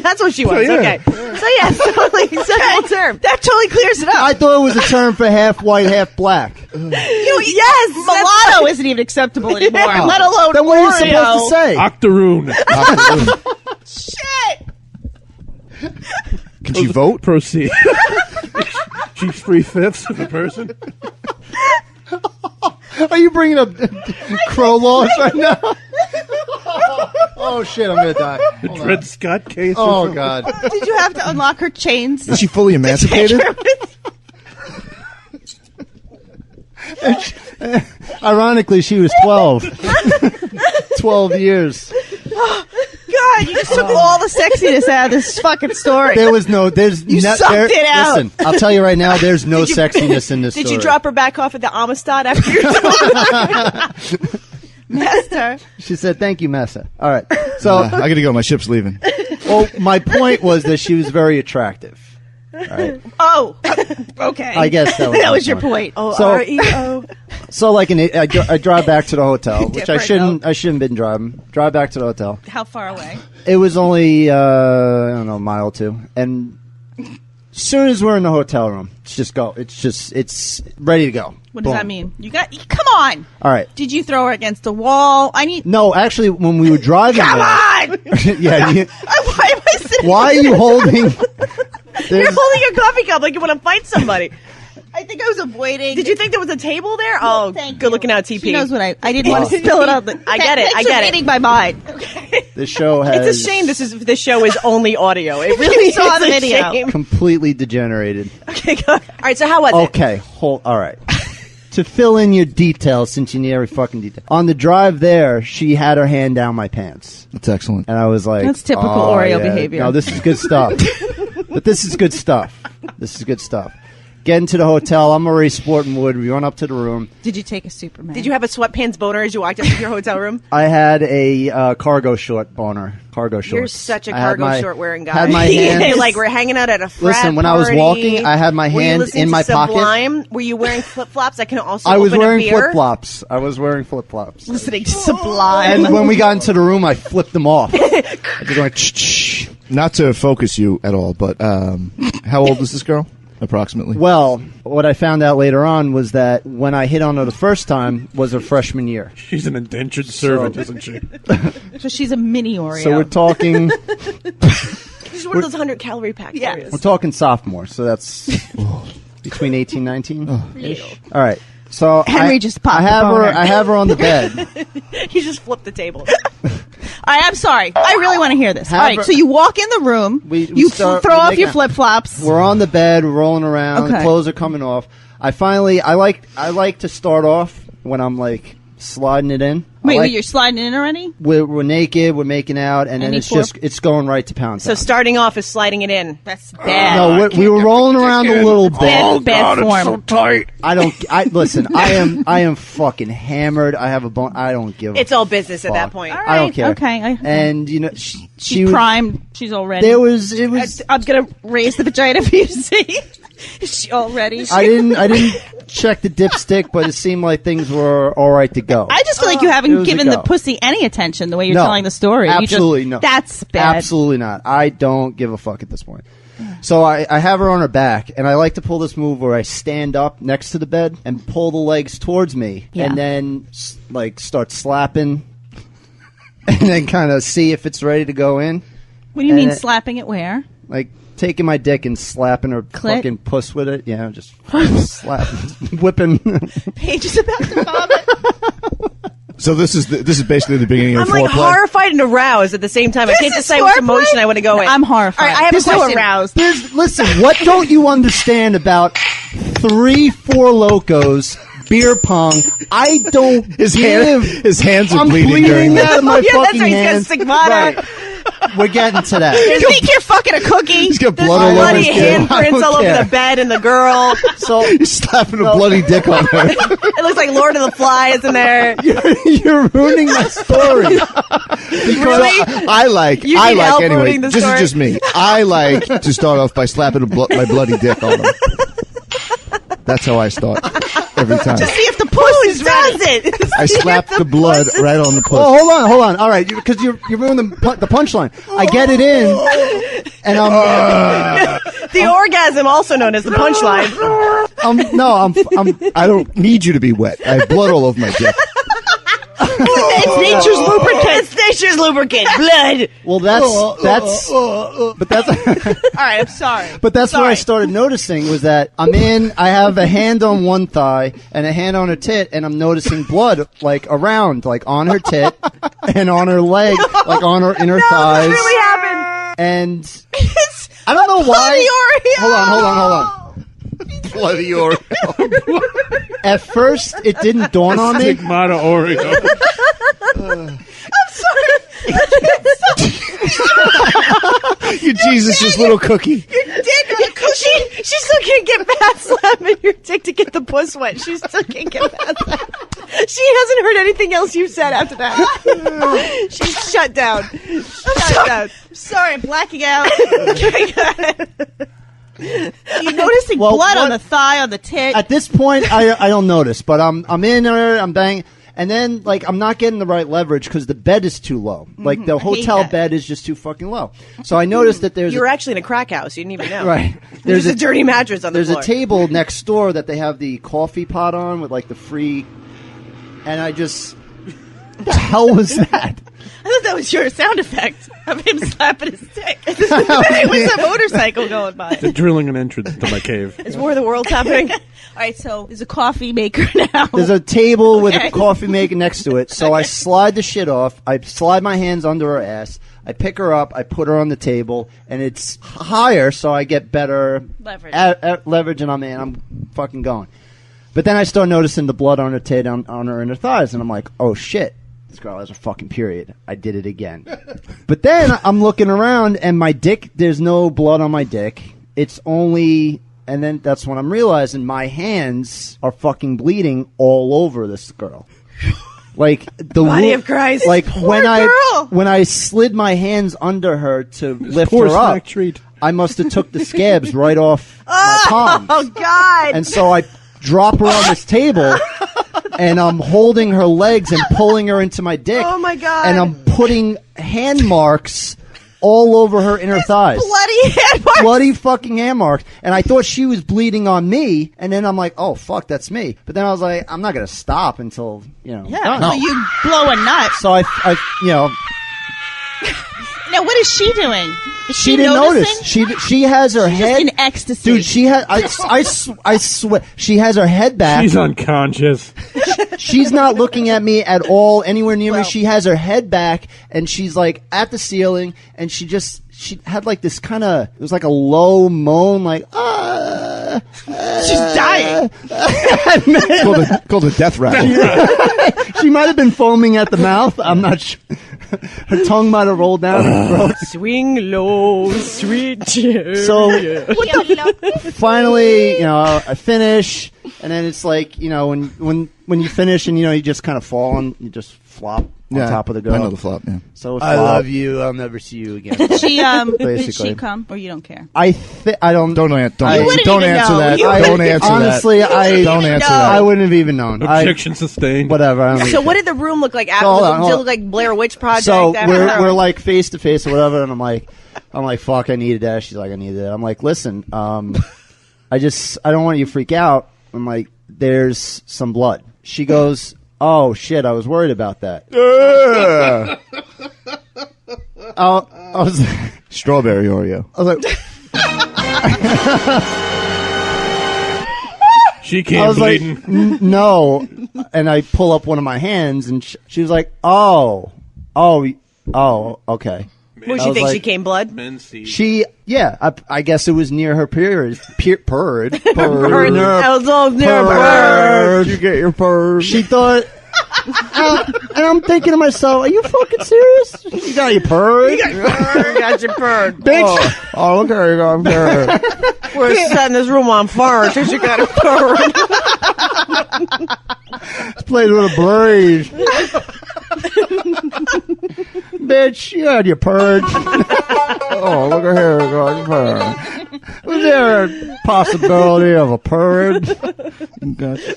that's what she was. So, yeah. Okay. So yes, totally acceptable term. That totally clears it up. I thought it was a term for half white, half black. Yes, Mulatto isn't even acceptable anymore, let alone Then what are you Oreo. supposed to say? Octoroon. Shit. could you vote? Proceed. She's 3/5 of a person. Are you bringing up crow laws right now? Oh shit! I'm gonna die. The Dred Scott case. or Oh something. god. Did you have to unlock her chains? Is she fully emancipated? Ironically, she was 12. 12 years. God, you just took all the sexiness out of this fucking story. There's sucked it out. Listen, I'll tell you right now, there's no sexiness in this Did story. you drop her back off at the Amistad after your Master. She said, thank you, Massa. All right. So, I gotta go. My ship's leaving. well, my point was that she was very attractive. All right. Oh, okay. I guess that was, that my was your point. Oh, So- R-E-O. So, like, I drive back to the hotel, which I Different, shouldn't have been driving. Drive back to the hotel. How far away? It was only, I don't know, a mile or two. And as soon as we're in the hotel room, it's ready to go. What does Boom. that mean? Come on. All right. Did you throw her against the wall? No, actually, when we were driving Come there, on. yeah, Why am I sitting? why are you holding? You're There's- holding your coffee cup like you want to fight somebody. I think I was avoiding. Did you think there was a table there? Oh, Thank good you. looking out, TP. She knows what I didn't want to spill it out. I get it. Thanks for reading my mind. the show has It's a shame this show is only audio. It really saw is the a video. shame. completely degenerated. Okay, go. All right, so how was it? Okay, all right. To fill in your details, since you need every fucking detail. On the drive there, she had her hand down my pants. That's excellent. And I was like... That's typical Oreo behavior. No, this is good stuff. But this is good stuff. This is good stuff. Get into the hotel. I'm already sporting wood. We went up to the room. Did you take a Superman? Did you have a sweatpants boner as you walked up to your hotel room? I had a cargo short boner. Cargo shorts. You're such a I had cargo short wearing guy. Had my hands. Like we're hanging out at a frat Listen, when I was party. walking, I had my Were you hand listening in to my pocket. Sublime? Were you wearing flip flops? I can also. I was open wearing a beer. flip flops. I was wearing flip flops. listening to Sublime? And when we got into the room, I flipped them off. I just went. Shh. Not to focus you at all, but how old is this girl? Approximately. Well, what I found out later on was that when I hit on her the first time was her freshman year. She's an indentured servant, isn't she? So she's a mini Oreo. So we're talking. She's one of those 100-calorie packs. Yes. We're talking sophomore. So that's between 18, 19 ish. All right. So Henry just popped I have the her. boner. I have her on the bed. He just flipped the table. I'm sorry. I really want to hear this. Have All right, her- so you walk in the room. We you start- throw we're off making your out. flip flops. We're on the bed. We're rolling around. Okay. Clothes are coming off. I like to start off when I'm like sliding it in. Wait, you're sliding in already? We're naked. We're making out, and then Any it's going right to pound. So town. starting off is sliding it in. That's bad. No, we were rolling around a little bit. Bad form. tight. Listen. I am fucking hammered. I have a bone. I don't give. It's all business at fuck. that point. All I don't right, care. okay. And you know, she She's was primed. She's all ready. It was. I'm gonna raise the vagina for you to see. Is she all ready? I didn't check the dipstick, but it seemed like things were all right to go. I just feel like you It haven't was a given the go. pussy any attention the way you're No, telling the story. absolutely no. That's bad. Absolutely not. I don't give a fuck at this point. So I have her on her back, and I like to pull this move where I stand up next to the bed and pull the legs towards me, Yeah. and then start slapping, and then kind of see if it's ready to go in. What do you mean And slapping it where? Like taking my dick and slapping her Clit? fucking puss with it. Yeah, just slapping, whipping. Paige is about to vomit. So this is basically the beginning of I'm like foreplay. horrified and aroused at the same time. I can't is decide which foreplay? emotion I want to go in. I'm horrified. All right, I have There's a no question. aroused. Listen, what don't you understand about 3-4 locos, beer pong? I don't His give. hands are I'm bleeding during out this. of my Yeah, that's fucking right, he's got hands. stigmata. Right. We're getting to that. You think you're fucking a cookie? He's got There's blood all over bloody his dick. I handprints don't all over care. the bed and the girl. So He's slapping a bloody dick on her. It looks like Lord of the Flies in there. you're ruining my story. Really? I like You need help anyway. ruining the This story? is just me. I like to start off by slapping my bloody dick on him. That's how I start every time. See if the puss is Does ready. it? I slap the blood right on the puss. Oh, hold on. All right, because you're ruining the punchline. I get it in, and The orgasm, also known as the punchline. I don't need you to be wet. I have blood all over my dick. It's nature's lubricant. It's nature's lubricant. Blood. well, but that's. All right, I'm sorry. But that's what I Sorry. started noticing was that I have a hand on one thigh and a hand on her tit, and I'm noticing blood like around, like on her tit and on her leg, like on her inner thighs. This really happened. And I don't know why. Oreo. Hold on. Bloody Oreo. At first, it didn't dawn on me. Stigmata Oreo. You Jesus' little cookie. Dick on the cushion. She still can't get past slapping your dick to get the puss wet. She still can't get past that. She hasn't heard anything else you've said after that. She's shut down. Shut down. I'm sorry, I'm blacking out. You're noticing blood on the thigh, on the tit. At this point, I don't notice, but I'm in there, I'm banging. And then, like, I'm not getting the right leverage because the bed is too low. Like, the I hate hotel that. bed is just too fucking low. So I noticed that there's You were actually in a crack house. You didn't even know. right. There's a dirty mattress on the There's floor. a table next door that they have the coffee pot on with like the free, and I just, what the hell was that? I thought that was your sound effect of him slapping his dick. It was a motorcycle going by. They're drilling an entrance to my cave. It's War of the World's happening. All right, so there's a coffee maker now. There's a table with Okay. a coffee maker next to it. So I slide the shit off. I slide my hands under her ass. I pick her up. I put her on the table, and it's higher, so I get better Leverage. leverage, and I'm fucking going. But then I start noticing the blood on her tit, on her inner thighs, and I'm like, oh shit, this girl has a fucking period. I did it again. But then I'm looking around, and my dick, there's no blood on my dick. It's only And then that's when I'm realizing my hands are fucking bleeding all over this girl. Like the Body of Christ. Like Poor girl. when I slid my hands under her to lift poor her up, snack treat. I must have took the scabs right off my palms. Oh God! And so I drop her on this table, and I'm holding her legs and pulling her into my dick. Oh my God! And I'm putting hand marks all over her inner thighs. Bloody hand marks. Bloody fucking hand marks. And I thought she was bleeding on me, and then I'm like, oh fuck, that's me. But then I was like, I'm not gonna stop until done. So you blow a nut. So I Now, what is she doing? Is she didn't noticing? notice. She has her She's head just in ecstasy. Dude, she has. I swear, she has her head back. She's unconscious. She's not looking at me at all, anywhere near me. She has her head back, and she's like at the ceiling, and she had like this kind of, it was like a low moan, like She's dying. Called a death rattle. She might have been foaming at the mouth. I'm not sure. Her tongue might have rolled down her throat. Swing low, sweet chin. So finally, I finish, and then it's like, when you finish and you just kind of fall and you just flop on top of the girl. I know the flop, yeah. So I love you. I'll never see you again. Did she did Basically. she come, or you don't care? I don't Don't I- answer wouldn't don't even answer know. that. You Don't answer that. honestly, Don't answer that. I wouldn't have even known. Objection sustained. Whatever. I don't So what did the room look like after? Hold on, Did it hold look like Blair Witch Project? So after? we're like face to face or whatever, and I'm like, fuck, I needed that. She's like, I needed that. I'm like, listen, I don't want you to freak out. I'm like, there's some blood. She goes, oh shit, I was worried about that. I was Strawberry Oreo. like, She I can't was like, bleeding. no, and I pull up one of my hands, and she was like, oh, okay. Would I she was think like- she came blood? Men see. I guess it was near her period. Purred. I was all near a Purred. You get your purse. She thought, and I'm thinking to myself, are you fucking serious? You got your purr? You got your bird. Bitch. Oh, look at her. I'm there. We're setting this room on fire since you got a bird. This place with a blaze. Bitch, you had your purge. Oh, look at her. Got your Was there a possibility of a purge?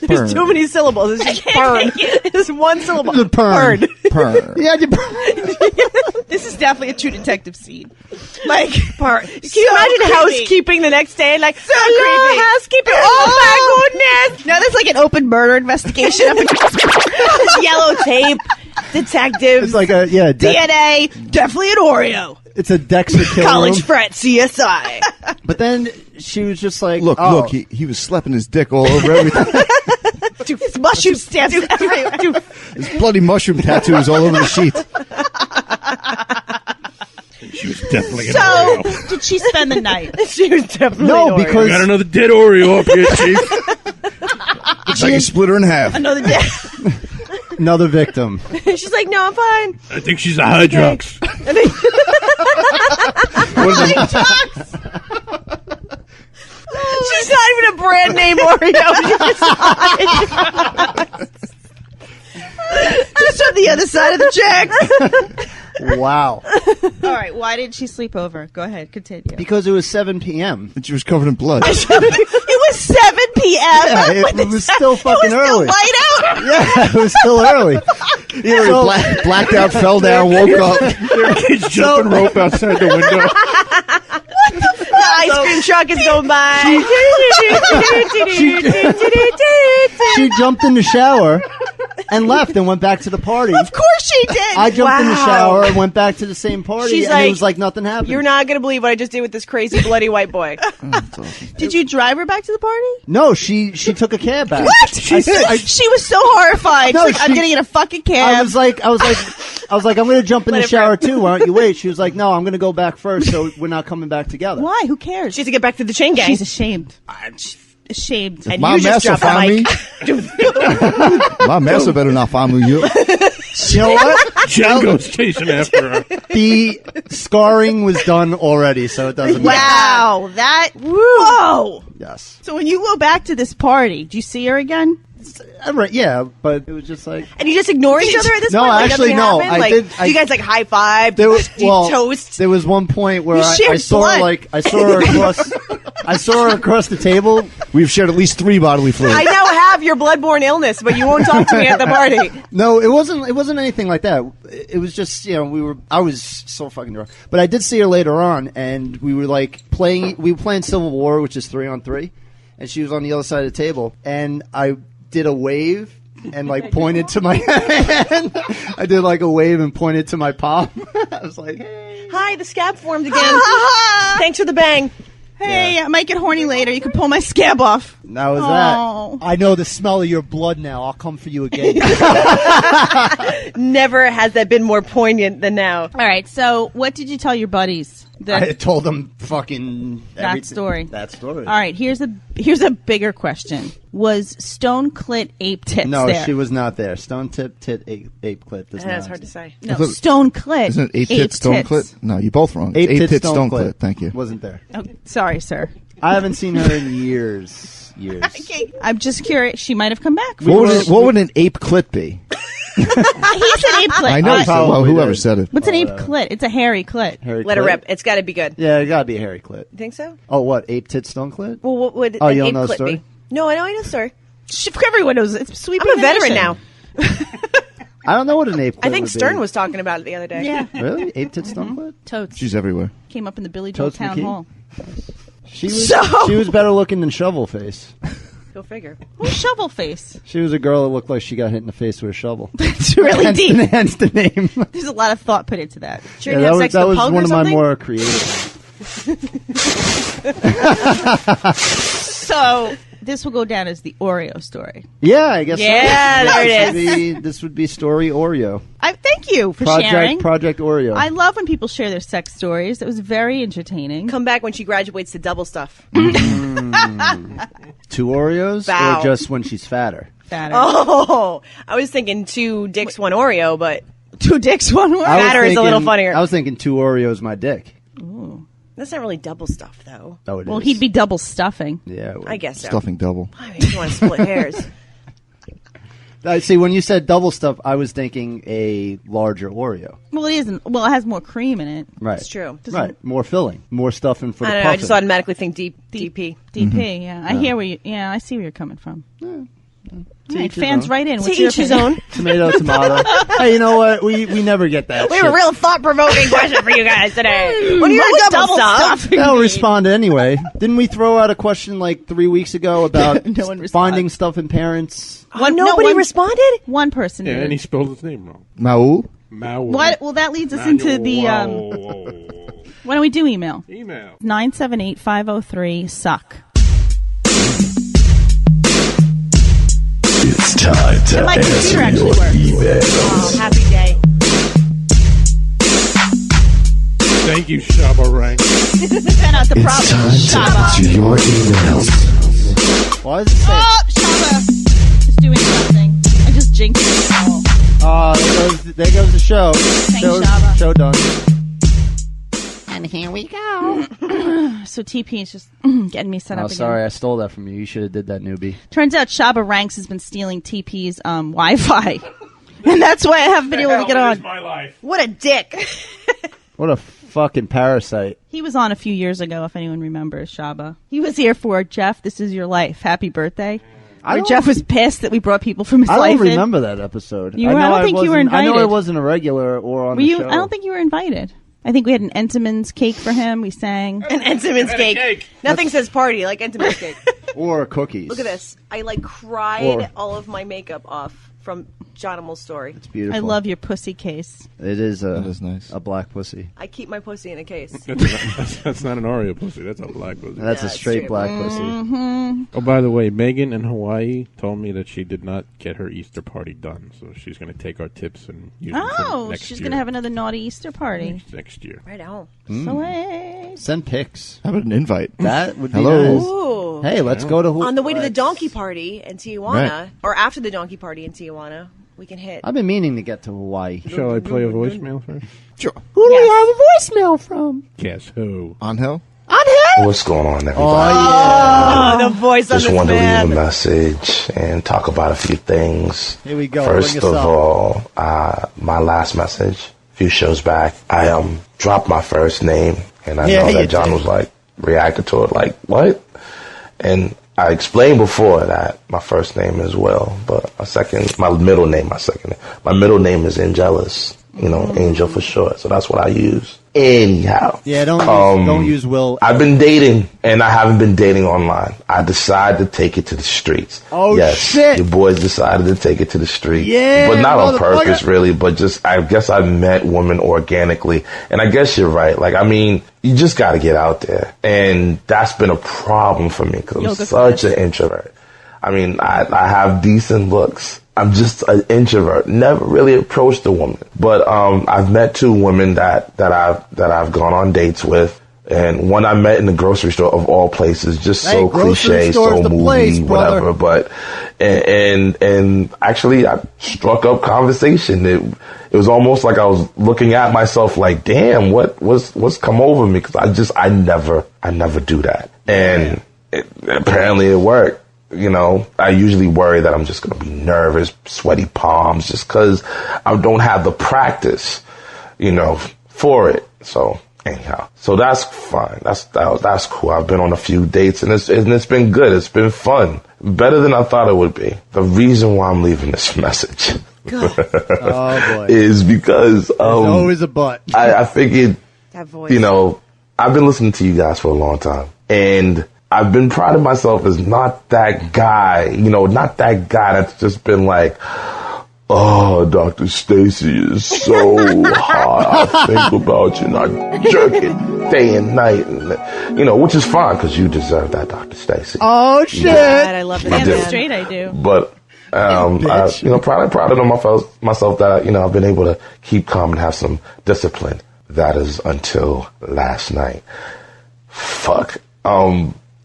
There's too many syllables. It's just bird. It's one syllable. The purge. purr. You had your purge. This is definitely a True Detective scene. Like, can you imagine creepy. housekeeping the next day? Like, So hello, creepy. housekeeping. Oh my goodness. Now there's like an open murder investigation up in Yellow tape, detectives, It's like a, DNA, definitely an Oreo. it's a Dexter kill College room. frat, CSI. But then she was just like, Look, oh. look. He was slapping his dick all over everything. Dude, mushroom stamps everywhere. Dude, His bloody mushroom tattoos all over the sheets. She was definitely an So, Oreo. did she spend the night? she was definitely No, an Oreo. because- Got another dead Oreo up here, Chief. Looks like he split her in half. Another day. Another victim. She's like, no, I'm fine. I think she's a Hydrox. She's not even a brand name Oreo. Just on the other side of the tracks. Wow. All right, why did she sleep over? Go ahead, continue. Because it was 7 p.m. And she was covered in blood. It was 7 p.m. Yeah, it was still fucking early. Light out. Yeah, it was still early. He already blacked out, fell down, woke up. Kids jumping rope outside the window. The ice cream truck is going by. She jumped in the shower and left and went back to the party. Of course she did. I jumped in the Wow. shower and went back to the same party, She's and like, it was like nothing happened. You're not going to believe what I just did with this crazy bloody white boy. Did you drive her back to the party? No, she took a cab back. What? She She was so horrified. No, She's like, I'm she- getting in a fucking I cab. was like, I'm going to jump in Let the it shower rip. too. Why don't you wait? She was like, no, I'm going to go back first, so we're not coming back together. Why? Who cares? She has to get back to the chain gang. She's ashamed. Ashamed. And My you just master dropped the find me. mic. My master better not find me. You. You know what? Django's chasing after her. The scarring was done already, so it doesn't matter. Wow, that whoa. Yes. So when you go back to this party, do you see her again? Right, yeah, but it was just like... And you just ignore each other at this No, point? Like actually, nothing no. happened? I did- Do you guys like high five? There was Do you toast? There was one point where You I shared saw blood. her I saw her across. I saw her across the table. We've shared at least 3 bodily fluids. I now have your bloodborne illness, but you won't talk to me at the party. No, it wasn't. It wasn't anything like that. It was just I was so fucking drunk. But I did see her later on, and we were like playing. We were playing Civil War, which is 3-on-3, and she was on the other side of the table, and I did a wave. And like pointed to my hand. I did like a wave and pointed to my palm. I was like, hey. Hi, the scab formed again. Thanks for the bang. Hey, I might get horny later. You can pull my scab off. That was Oh. that. I know the smell of your blood now. I'll come for you again. Never has that been more poignant than now. All right, so what did you tell your buddies? I told them fucking That everything. story. That story. All right, here's a bigger question. Was Stone Clit Ape Tits No, there? she was not there. Stone tip tit ape clit. Does That's not hard to say. No, Isn't it- Stone Clit. Isn't it 8 tit stone Tits. clit? No, you're both wrong. Ape It's 8 tit tit stone clit. clit. Thank you. Wasn't there. Oh, sorry, sir. I haven't seen her in years. Okay, I'm just curious. She might have come back. What would an ape clit be? He said ape clit. I know. What? Well, Probably whoever did. said it. What's an ape clit? It's a hairy clit. Hairy Let her clit? rip. It's got to be good. Yeah, it gotta be a hairy clit. You think so? Oh, what? Ape tit stone clit? Well, what would Oh, an you don't ape know the clit story? be? No, I know the story. Everyone knows it's sweeping. I'm a the veteran nation. now. I don't know what an ape clit I think would be. Stern was talking about it the other day. Yeah, Really? Ape tit stone clit? totes She's everywhere. came up in the Billy Joel Totes Town McKee? Hall. She was So- she was better looking than Shovel Face. Go figure. Who's Shovel Face? She was a girl that looked like she got hit in the face with a shovel. It's really hence, deep. hence the name. There's a lot of thought put into that. She didn't have sex that with was a pug one or of my something? more creative. So this will go down as the Oreo story. Yeah, I guess. Yeah, so. there it This would be story Oreo. I thank you for sharing. Project Oreo. I love when people share their sex stories. It was very entertaining. Come back when she graduates to double stuff. 2 Oreos, Bow. or just when she's fatter? Fatter. Oh, I was thinking 2 dicks, 1 Oreo, but 2 dicks, 1 word. I was Fatter is a little funnier. I was thinking 2 Oreos, my dick. that's not really double stuff, though. Oh, it Well, is. he'd be double stuffing. Yeah, it would. I guess so. Stuffing double. I mean, you want to split hairs. See, when you said double stuff, I was thinking a larger Oreo. Well, it isn't. Well, it has more cream in it. Right. It's true. Right. More filling. More stuffing for I the don't know. I puffing. just automatically think DP. DP. Yeah, I hear where you. Yeah, I see where you're coming from. To Right, each his fans, own. right in. To What's your each his opinion? own. Tomato, tomato. Hey, you know what? We never get that We shit. have a real thought-provoking question for you guys today. What are your What was double stuff? They'll respond anyway. Didn't we throw out a question like 3 weeks ago about No one responded. finding stuff in parents? Nobody responded? One person Yeah, did. and he spelled his name wrong. Maul? Mao. What? Well, that leads us into the. Why don't we do email? Email. 978-503-SUCK. It's time to My computer answer actually your works. email. Oh, happy day. Thank you, Shabba Rank. Send out the It's problem. time to Shaba. answer your emails. Why does it say? Oh, Shaba. It's doing something. I just jinxed it. Oh. There goes the show. Shaba. Show done. And here we go. So TP is just getting me set Oh, up again. sorry, I stole that from you. You should have did that, newbie. Turns out Shaba Ranks has been stealing TP's Wi-Fi. And that's why I haven't been able to get on. My life. What a dick. What a fucking parasite. He was on a few years ago, if anyone remembers Shaba. He was here for Jeff, This Is Your Life. Happy birthday. Where Jeff was pissed that we brought people from his I life don't in. remember that episode. I don't think you were I know I invited. wasn't a regular or on Were the you? show. I don't think you were invited. I think we had an Entenmann's cake for him. We sang. An Entenmann's Had a cake. cake. Nothing says party like Entenmann's cake. Or cookies. Look at this. I cried Or- all of my makeup off from John Animal's story. It's beautiful. I love your pussy case. It is That is nice. a black pussy. I keep my pussy in a case. That's not an Oreo pussy. That's a black pussy. That's a it's straight true. black pussy. Oh, by the way, Megan in Hawaii told me that she did not get her Easter party done, so she's going to take our tips and use them for Oh, next she's year. going to have another naughty Easter party. next year. Right on. Sweet. Send pics. How about an invite? That would be Hello. nice. Ooh. Hey, let's go to On the way to the donkey party in Tijuana, Right. or after the donkey party in Tijuana, we can hit. I've been meaning to get to Hawaii. Shall I play a voicemail first? Sure. Who do we have a voicemail from? Guess who? Angel? What's going on, everybody? Oh, the voice of Just this wanted to man. leave a message and talk about a few things. Here we go. First Bring us of up. all, my last message, a few shows back, I dropped my first name, and I Yeah, know you that John did. was like, reacted to it like, what? And I explained before that my first name is Will, but my middle name is Angelus. You know, Angel for short. So that's what I use. Anyhow. Yeah, don't use Will. I've been dating, and I haven't been dating online. I decided to take it to the streets. Oh, yes, shit. Your boys decided to take it to the streets. Yeah, but not on motherfucker. purpose, really, but just, I guess I met women organically. And I guess you're right. Like, I mean, you just got to get out there. And that's been a problem for me, because I'm such an introvert. I mean, I have decent looks. I'm just an introvert. Never really approached a woman, but I've met two women that I've gone on dates with, and one I met in the grocery store of all places. Just so cliche, so the movie, place, whatever. But and actually, I struck up conversation. It was almost like I was looking at myself like, damn, what's come over me? Because I never do that, and apparently it worked. You know, I usually worry that I'm just going to be nervous, sweaty palms, just because I don't have the practice, you know, for it. So anyhow, so that's fine. That's cool. I've been on a few dates, and it's been good. It's been fun, better than I thought it would be. The reason why I'm leaving this message Oh, boy. is because There's always a but. I figured, That voice. you know, I've been listening to you guys for a long time, and I've been priding myself as not that guy, you know, not that guy that's just been like, oh, Dr. Stacy is so hot. I think about you and I jerk it day and night, and, you know, which is fine because you deserve that, Dr. Stacy. Oh, shit. God, I love this I do. man. Straight I do. But proud of myself that I've been able to keep calm and have some discipline. That is until last night. Fuck.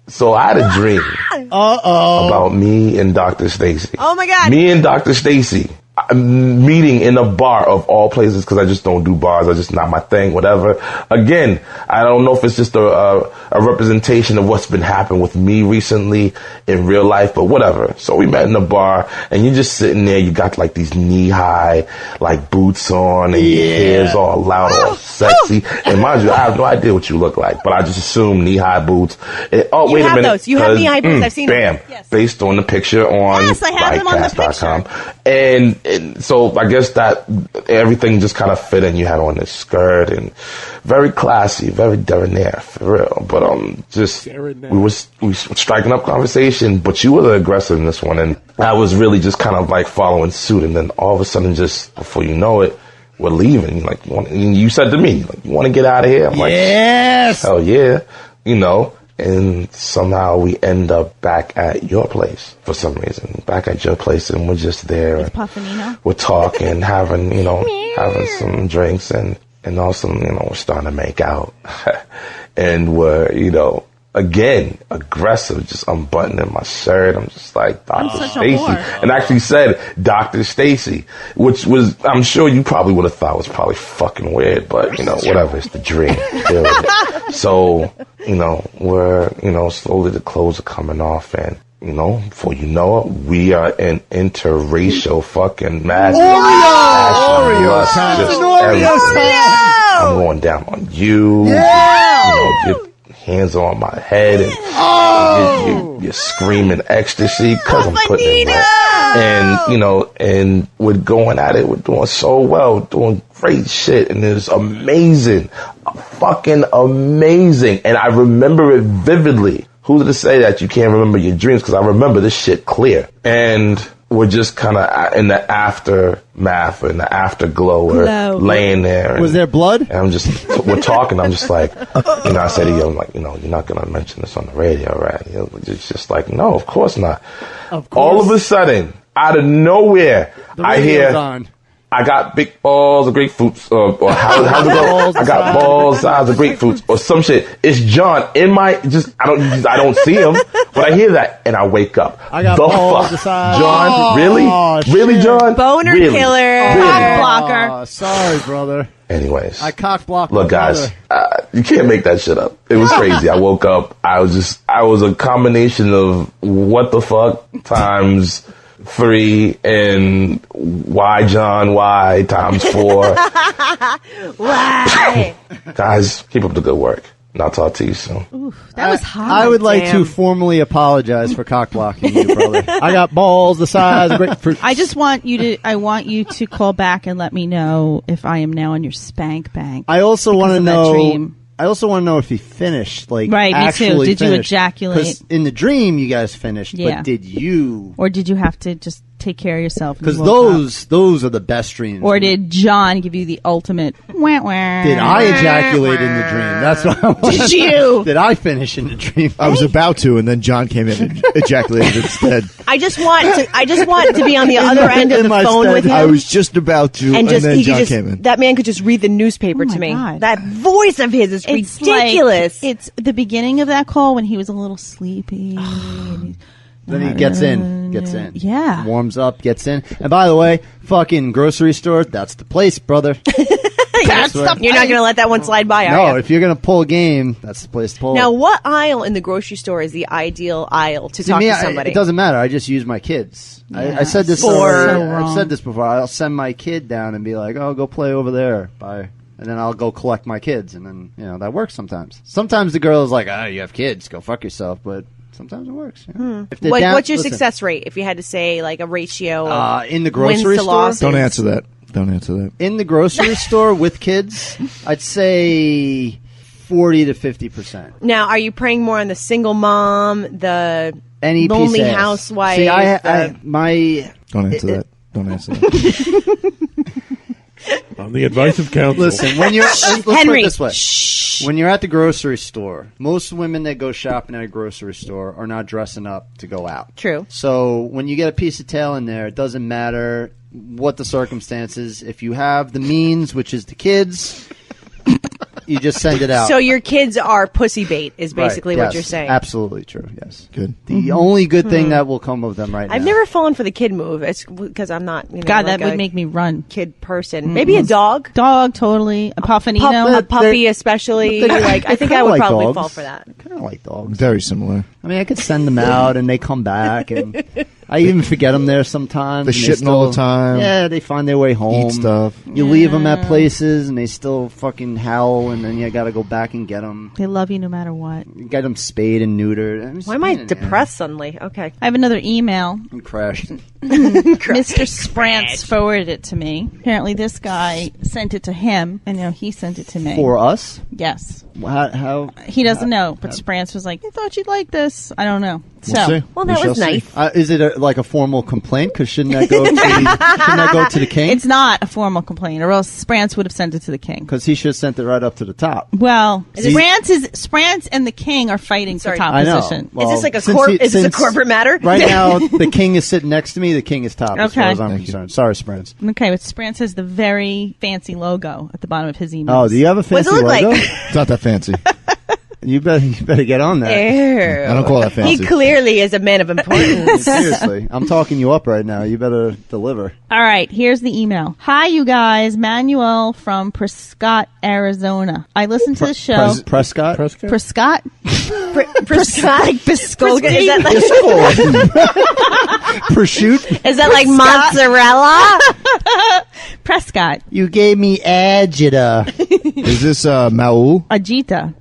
So I had a dream about me and Dr. Stacy. Oh my God. Me and Dr. Stacy meeting in a bar of all places, because I just don't do bars. I just not my thing, whatever. Again, I don't know if it's just a representation of what's been happening with me recently in real life, but whatever. So we met in a bar, and you're just sitting there. You got like these knee-high like boots on, and your hair's all loud, all sexy. And mind you, I have no idea what you look like, but I just assume knee-high boots. And, You wait a have minute. those. You have knee-high boots. I've seen them. them. Yes. Based on the picture on Yes, I have them on the Riotcast.com. And so I guess that everything just kind of fit in. You had on this skirt and very classy, very debonair, for real. But we was striking up conversation, but you were the aggressor in this one, and I was really just kind of like following suit. And then all of a sudden, just before you know it, we're leaving. Like, you said to me, like, you want to get out of here? I'm like, Yes. hell yeah, you know. And somehow we end up back at your place for some reason. Back at your place, and we're just there. With Puffinino. We're talking, having some drinks, and also, we're starting to make out. And we're, again, aggressive, just unbuttoning my shirt. I'm just like, Dr. such a Stacy. whore. And actually said Dr. Stacy, which was, I'm sure you probably would have thought was probably fucking weird, but, whatever, it's the dream. Deal with it. So, we're, slowly the clothes are coming off, and, before you know it, we are in interracial fucking madness. Oreo Just time. everything. I'm going down on you. Your hands are on my head, and you're screaming ecstasy because I'm putting it right. And we're going at it. We're doing so well, doing great shit, and it's amazing, fucking amazing. And I remember it vividly. Who's to say that you can't remember your dreams? Because I remember this shit clear. And we're just kind of in the aftermath or in the afterglow. We're laying there. Was there blood? And we're talking. I'm just like, I said to you, I'm like, you're not going to mention this on the radio, right? It's just like, no, of course not. Of course. All of a sudden, out of nowhere, The I radio's hear, on. I got big balls of grapefruits, or how's it go? I got balls size of grapefruits, or some shit. It's John in my I don't see him, but I hear that and I wake up. I got balls the size. John, really, John, Boner really? killer. Cock blocker. Oh, sorry, brother. Anyways, I cock blocked. look, guys, you can't make that shit up. It was crazy. I woke up. I was a combination of what the fuck times 3 and why John, why times 4. Why? Guys, keep up the good work. And I'll talk to you soon. That was hot. I would like to Damn. formally apologize for cock blocking you, brother. I got balls the size of grapefruit. I just want you to call back and let me know if I am now on your spank bank. I also want to of that know. dream. I also want to know if he finished. Like, Right, me too. actually Did you finished. ejaculate? 'Cause in the dream, you guys finished, Yeah. but did you? Or did you have to just take care of yourself? and Because you woke up? those are the best dreams. Or did John give you the ultimate? Wah, wah. Did I ejaculate in the dream? That's what I want. Did you? Did I finish in the dream? I was about to, and then John came in and ejaculated instead. I just want to be on the other end of In the my phone with stead. him. I was just about to, and and then he could John just came in. that man could just read the newspaper Oh my to me. God. That voice of his is It's ridiculous. Like, it's the beginning of that call when he was a little sleepy. and he- Then he gets in. Yeah. Warms up, gets in. And by the way, fucking grocery store, that's the place, brother. That's right. You're not going to let that one slide by, No, are you? if you're going to pull a game, that's the place to pull Now, it. what aisle in the grocery store is the ideal aisle to talk me, to somebody? it doesn't matter. I just use my kids. I said this So I've wrong. said this before. I'll send my kid down and be like, "Oh, go play over there." Bye. And then I'll go collect my kids, and then that works sometimes. Sometimes the girl is like, "Ah, you have kids, go fuck yourself," but sometimes it works. Yeah. If they're down- What's your listen, success rate if you had to say like a ratio of in the wins grocery to store? losses? Don't answer that. Don't answer that. In the grocery store with kids, I'd say 40 to 50%. Now, are you preying more on the single mom, the Any lonely piece of ass. housewife? See, the- my Don't answer that. Don't answer that. On the advice of counsel. listen when you're let's put Henry, it this way. When you're at the grocery store, most women that go shopping at a grocery store are not dressing up to go out. True. So when you get a piece of tail in there, it doesn't matter what the circumstances. If you have the means, which is the kids, you just send it out. So your kids are pussy bait is basically Right, what yes, you're saying. Absolutely true. Yes. Good. The only good thing that will come of them right now. I've never fallen for the kid move. It's because I'm not. God, like that would a make me run. kid person. Maybe a dog. Dog, totally. A puffinino. A puppy, especially. Like I think I would probably fall for that. Kind of like dogs. Very similar. I mean, I could send them out and they come back, and I even forget them there sometimes. They're and they shitting all the time. Yeah, they find their way home. Eat stuff. You leave them at places, and they still fucking howl, and then you got to go back and get them. They love you no matter what. Get them spayed and neutered. I'm just Why am I being an depressed suddenly? Okay. I have another email. ass. And crashed. Mr. Sprance forwarded it to me. Apparently, this guy sent it to him, and he sent it to me. For us? Yes. How He doesn't know, but Sprance was like, I thought you'd like this. I don't know. We'll So, see. Well, We that shall was see. nice. is it like a formal complaint? Because shouldn't that go to the king? it's not a formal complaint, or else Sprance would have sent it to the king. Because he should have sent it right up to the top. Well, See- Sprance and the king are fighting for Sorry. top I know. position. Well, Is this like a since is this a since corporate matter? Right now, the king is sitting next to me. The king is top, as far Okay. as I'm concerned. Sorry, Sprance. Okay, but Sprance has the very fancy logo at the bottom of his email. Oh, do you have a What's fancy it look logo? like? It's not that fancy. You better get on that. Ew. I don't call that He fancy. clearly is a man of importance. Seriously, I'm talking you up right now. You better deliver. All right, here's the email. Hi, you guys. Manuel from Prescott, Arizona. I listened to the show. Prescott. Prescott? Prescott? Prescott. Biscotti? Is that like, Prosciutto. is that like mozzarella? Prescott. You gave me agita. Is this Maul? Ajita.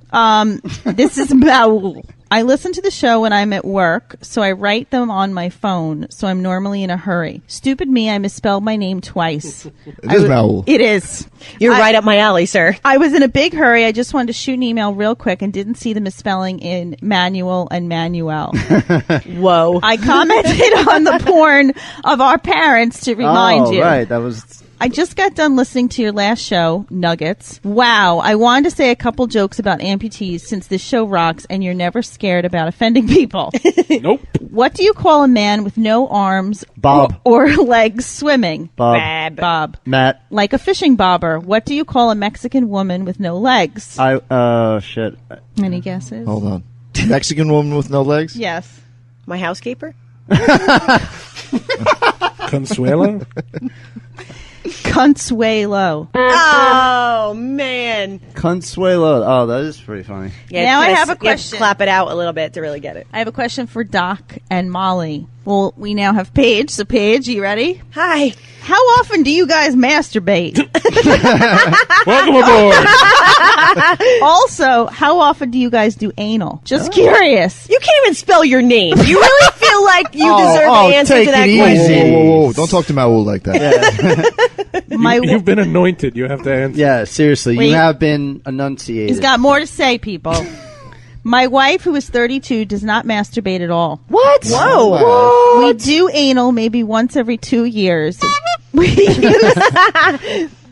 This is Baul. I listen to the show when I'm at work, so I write them on my phone, so I'm normally in a hurry. Stupid me, I misspelled my name twice. It is Maul. It is. You're right up my alley, sir. I was in a big hurry. I just wanted to shoot an email real quick and didn't see the misspelling in Manuel and Manuel. Whoa. I commented on the porn of our parents to remind you. Right, that was. I just got done listening to your last show, Nuggets. Wow, I wanted to say a couple jokes about amputees since this show rocks and you're never scared about offending people. Nope. What do you call a man with no arms Bob. or legs swimming? Bob. Bob. Matt. Like a fishing bobber. What do you call a Mexican woman with no legs? Shit. Any guesses? Hold on. Mexican woman with no legs? Yes. My housekeeper? Consuelo? Consuelo. Oh, man. Consuelo. Oh, that is pretty funny. Yeah, Now I kinda have a you to question. clap it out a little bit to really get it. I have a question for Doc and Molly. Well, we now have Paige. So, Paige, you ready? Hi. How often do you guys masturbate? Welcome aboard. Also, how often do you guys do anal? Just curious. You can't even spell your name. You really feel like you deserve an answer take to that it question. easy. Whoa. Don't talk to Maul like that. You've been anointed. You have to answer. Yeah, seriously. Wait. You have been enunciated. He's got more to say, people. My wife, who is 32, does not masturbate at all. What? Whoa. We do anal maybe once every 2 years. We use,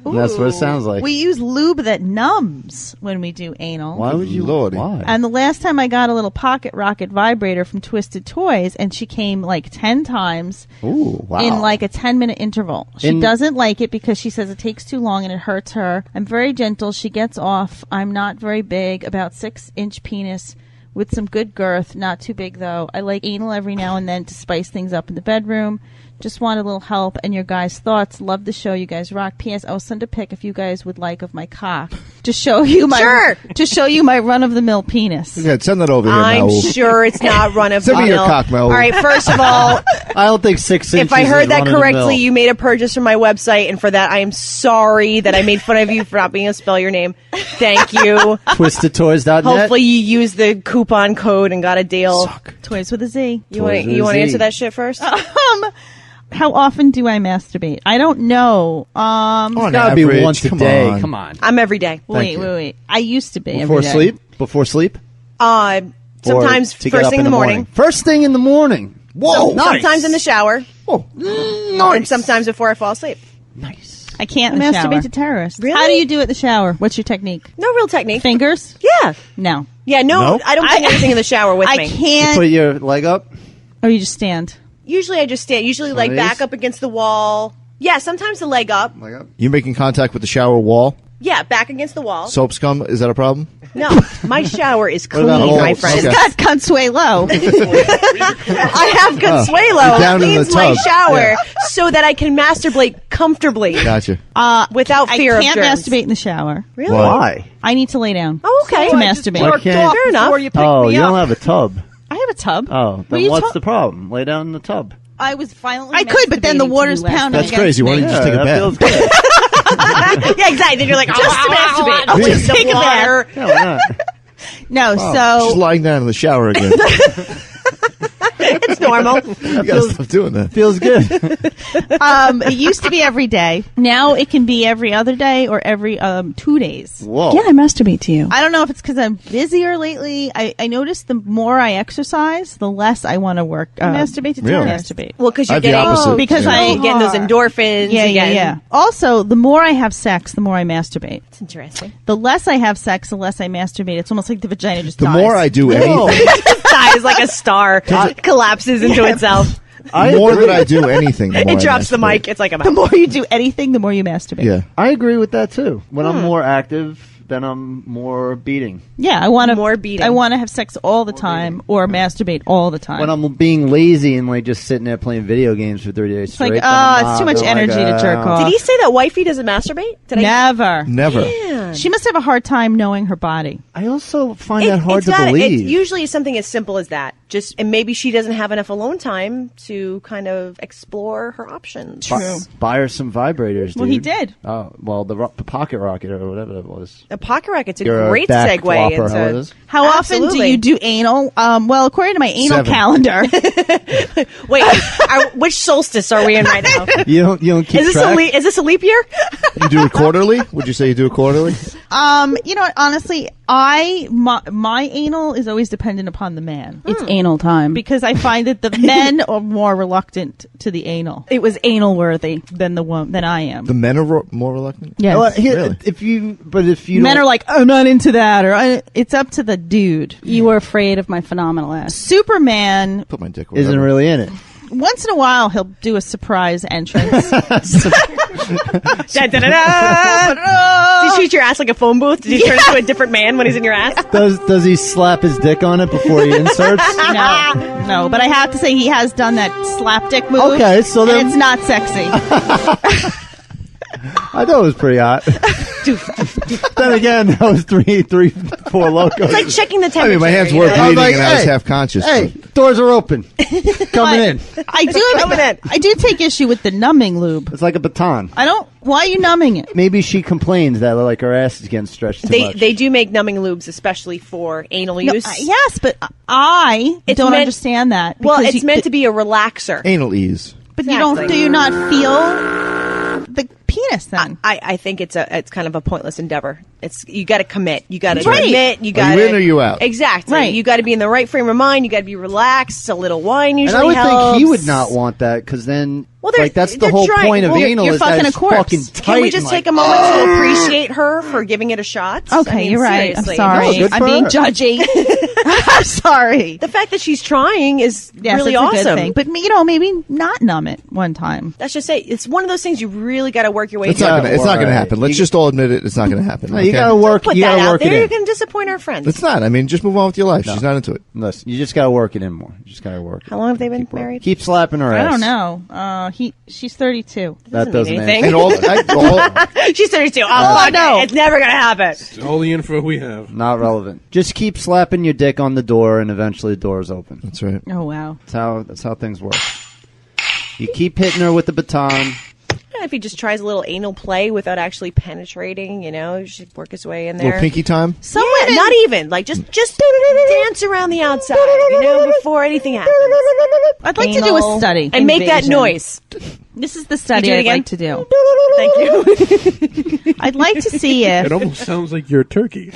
That's what it sounds like. we use lube that numbs when we do anal. Why would you? Lordy. Why? And the last time I got a little pocket rocket vibrator from Twisted Toys, and she came like 10 times Ooh, wow. in like a 10-minute interval. She In- doesn't like it because she says it takes too long and it hurts her. I'm very gentle. She gets off. I'm not very big, about 6-inch penis with some good girth. Not too big though. I like anal every now and then to spice things up in the bedroom. Just want a little help and your guys' thoughts. Love the show. You guys rock. P.S. I'll send a pic if you guys would like of my cock to show you my run-of-the-mill penis. Okay, send that over here, I'm Maul. sure it's not run of the Send me your mill. cock, Mel. All right, first of all, I don't think 6 inches. if I heard is that run-of-the-mill. correctly, you made a purchase from my website, and for that, I am sorry that I made fun of you for not being able to spell your name. Thank you. TwistedToys.net. Hopefully, you used the coupon code and got a deal. Toys with a Z. You want Toys with a to Z. answer that shit first? How often do I masturbate? I don't know. On It's gotta be average, once a come day. on. Come on. I'm every day. Wait. I used to be Before every day. sleep? Before sleep? Sometimes Or to get first up thing in the morning. First thing in the morning. Whoa, nice. Sometimes in the shower. Whoa. And sometimes before I fall asleep. Nice. I can't in the masturbate shower. to terrorists. Really? How do you do it in the shower? What's your technique? No real technique. Fingers? Yeah. No. Yeah, no, No? I don't do anything in the shower with I me. You can't. put your leg up? Or you just stand. Usually I just stand. Usually like these? back up against the wall. Yeah, sometimes the leg up. You making contact with the shower wall? Yeah, back against the wall. Soap scum? Is that a problem? No, my shower is clean, about my holes? friend. She's Okay. got Consuelo. I have Consuelo. You're down It in the cleans my tub. shower so that I can masturbate comfortably Gotcha. without fear I can't of germs. masturbate in the shower. Really? Why? I need to lay down. Oh, okay. To masturbate. Why can't- Fair enough. Oh, you don't have a tub. I have a tub. Oh, What are then you what's ta- the problem? Lay down in the tub. I was violently I could, but then the masturbating to water's you last pounding That's against crazy. Why me. don't you just take a that bath? feels good. Yeah, exactly. Then you're like, just to masturbate. I'll I'll just take take the a bath. water. Yeah, why not? No, She's so lying down in the shower again. It's normal. You gotta stop doing that. Feels good. it used to be every day. Now it can be every other day or every 2 days. Whoa. Yeah, I masturbate to you. I don't know if it's because I'm busier lately. I noticed the more I exercise, the less I want to work. Masturbate to Really? masturbate. Well, because I you're have the getting opposite. Because Yeah. I getting those endorphins. Yeah, again. yeah. Also, the more I have sex, the more I masturbate. It's interesting. The less I have sex, the less I masturbate. It's almost like the vagina just The dies. more I do anything, Dies like a star. Collapses into itself. the more that I do anything, the more It I drops the masturbate. mic. It's like a The more you do anything, the more you masturbate. Yeah. I agree with that too. When I'm more active, then I'm more beating. Yeah, I want to More beating. I want to have sex all the time or masturbate all the time. When I'm being lazy and like just sitting there playing video games for 30 days it's like, straight, then I'm it's too not much doing energy to jerk off. Did he say that wifey doesn't masturbate? Did I? Never. Never. Man. She must have a hard time knowing her body. I also find that hard it's to gotta- believe. It's usually something as simple as that. And maybe she doesn't have enough alone time to kind of explore her options. Buy her some vibrators, dude. Well, he did. Oh, well, the pocket rocket or whatever it was. A pocket rocket's a Your great back segue flopper, how it into. is. How often do Absolutely. you do anal? Well, according to my anal 7. calendar, Wait, which solstice are we in right now? You don't keep Is track? this a leap year? You do it quarterly? Would you say you do it quarterly? You know what? Honestly, my anal is always dependent upon the man. Hmm. It's anal time. Because I find that the men are more reluctant to the anal. It was anal worthy. Than I am. The men are more reluctant. Yes. Well, here, Really? if you Men are like, I'm not into that, or it's up to the dude. You were afraid of my phenomenal ass. Superman Put my dick. isn't wherever. really in it. once in a while he'll do a surprise entrance. Da, da, da, da. Did you treat your ass like a phone booth? Did you turn into a different man when he's in your ass? Does he slap his dick on it before he inserts? No, but I have to say he has done that slap dick move. Okay, so then and it's not sexy. I thought it was pretty hot. Then again, that was three, 4 locos. It's like checking the temperature. I mean, my hands were you know? bleeding I was like, and I was hey, half conscious. Hey, but- doors are open. Coming in. I do take issue with the numbing lube. It's like a baton. Why are you numbing it? Maybe she complains that like her ass is getting stretched too much. They do make numbing lubes especially for anal use. Yes, but I don't understand that. Well, because it's meant to be a relaxer. Anal ease. But do you not feel the penis then? I think it's kind of a pointless endeavor. You got to commit. You got to Right. commit. You Are got you in or you out? Exactly. Right. You got to be in the right frame of mind. You got to be relaxed. A little wine and usually I would helps. think he would not want that because then, Well, they're- like, that's the they're whole trying- point of well, anal you're is that fucking it's a corpse. fucking tight. Can we just and take like, a moment to appreciate her for giving it a shot? Okay, I mean, you're right. seriously. I'm sorry. No, good I'm for being her. judgy. I'm sorry. The fact that she's trying is Yes, really it's a awesome. good thing. But maybe not numb it one time. Let's just say it's one of those things you really got to work your way It's through. not gonna Right. happen. Let's just all admit it. It's not gonna happen. No, you okay? gotta work. Put You that gotta out work there. it You're in. going to disappoint our friends. It's not. I mean, just move on with your life. She's not into it. Listen, you just gotta work it in more. You just gotta work. How long have they been Keep working. married? Keep slapping her ass. I don't know. She's 32. That Doesn't doesn't mean answer. anything. And all She's 32. Oh, no. It's never going to happen. It's all the info we have. Not relevant. Just keep slapping your dick on the door, and eventually the door's open. that's right. Oh, wow. That's how things work. You keep hitting her with the baton. If he just tries a little anal play without actually penetrating, he should work his way in there. Little pinky time. Yeah, not even. Like, just dance around the outside, before anything happens. I'd like to do a study. And make that noise. This is the You study do it I'd again? like to do. Thank you. I'd like to see if It almost sounds like you're a turkey.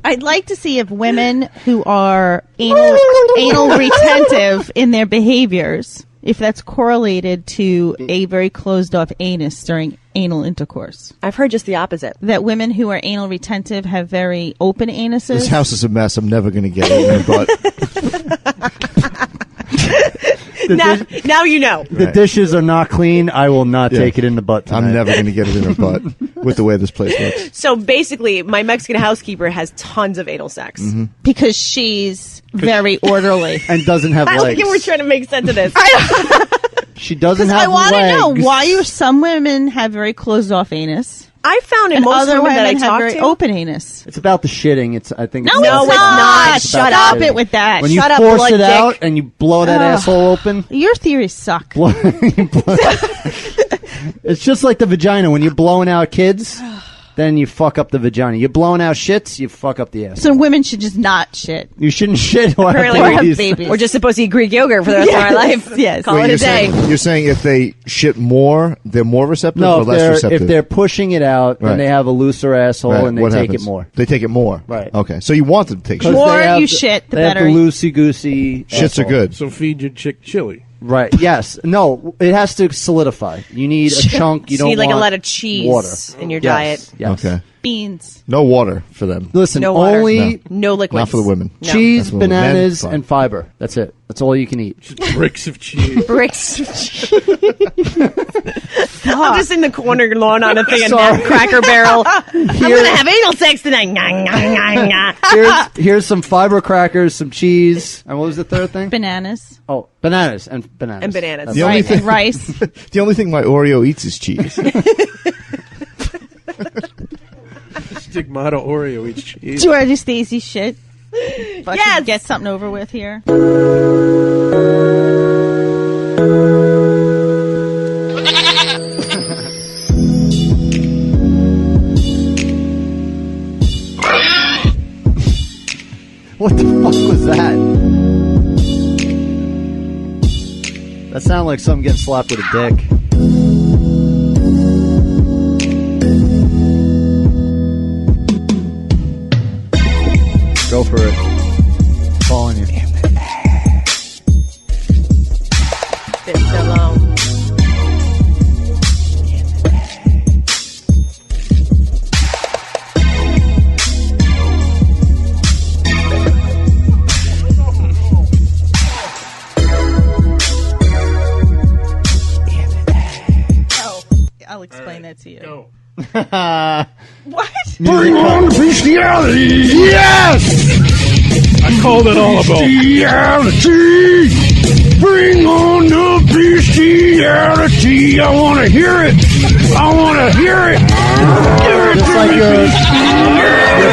I'd like to see if women who are anal retentive in their behaviors, if that's correlated to a very closed off anus during anal intercourse. I've heard just the opposite. That women who are anal retentive have very open anuses. This house is a mess. I'm never gonna get it in her butt. Now you know. The dishes are not clean. I will not Yeah. take it in the butt tonight. I'm never gonna get it in her butt with the way this place looks. So basically, my Mexican housekeeper has tons of anal sex. because she's very orderly. And doesn't have I like legs. it. We're trying to make sense of this. She doesn't I have want to legs. know why some women have very closed off anus I found in and most other women that I have talk very to. open anus. It's about the shitting. I think. No, it's No, it's it's not. not. It's Shut about up. Stop it with that. When you Shut up, force blood it dick. out and you blow that Ugh. asshole open, Your theories suck. it's just like the vagina. When you're blowing out kids, then you fuck up the vagina. You're blowing out shits, you fuck up the ass. So women should just not shit. You shouldn't shit or Apparently have we're babies. babies. We're just supposed to eat Greek yogurt for the rest of our life. Yes. Call Wait, it a day. you're saying if they shit more, they're more receptive No, or if less they're, receptive? if they're pushing it out, Right. then they have a looser asshole Right, and they what take happens? it more. They take it more. Right. Okay. So you want them to take 'Cause shit. More they have you shit, the they better. have the loosey-goosey. Shits asshole. are good. So feed your chick chili. Right. Yes. No. It has to solidify. You need a chunk. You So don't you need like a want lot of cheese water in your Yes, diet. Yes. Okay. Beans. No water for them. Listen. No water. Only No liquids. Not for the women. No. cheese, That's what men- bananas, fine. and fiber. That's it. That's all you can eat. Just bricks of cheese. Bricks. I'm just in the corner lawn on a thing of Sorry. Cracker Barrel. I'm going to have anal sex tonight. Nyah, nyah, nyah, nyah. Here's some fiber crackers, some cheese, and what was the third thing? Bananas. Oh, bananas and bananas. And bananas. That's The only Right, thing- and rice. The only thing my Oreo eats is cheese. Stigmata Oreo eats cheese. Do you want to do Stacy shit? Fucking Yes. Get something over with here. What the fuck was that? That sounded like something getting slapped with a dick. Go for it. Calling you. Bit so long. I'll explain that to you. Go. What? Bring on bestiality! Yes! I called it all about. Bestiality! Bring on the bestiality! I want to hear it! I want to hear it! Just like your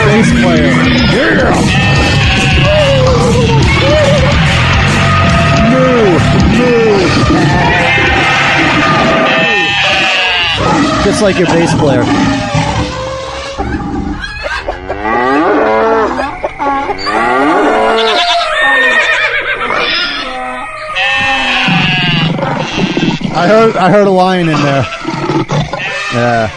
bass player. Yeah! Just like your bass player. I heard a lion in there. Yeah.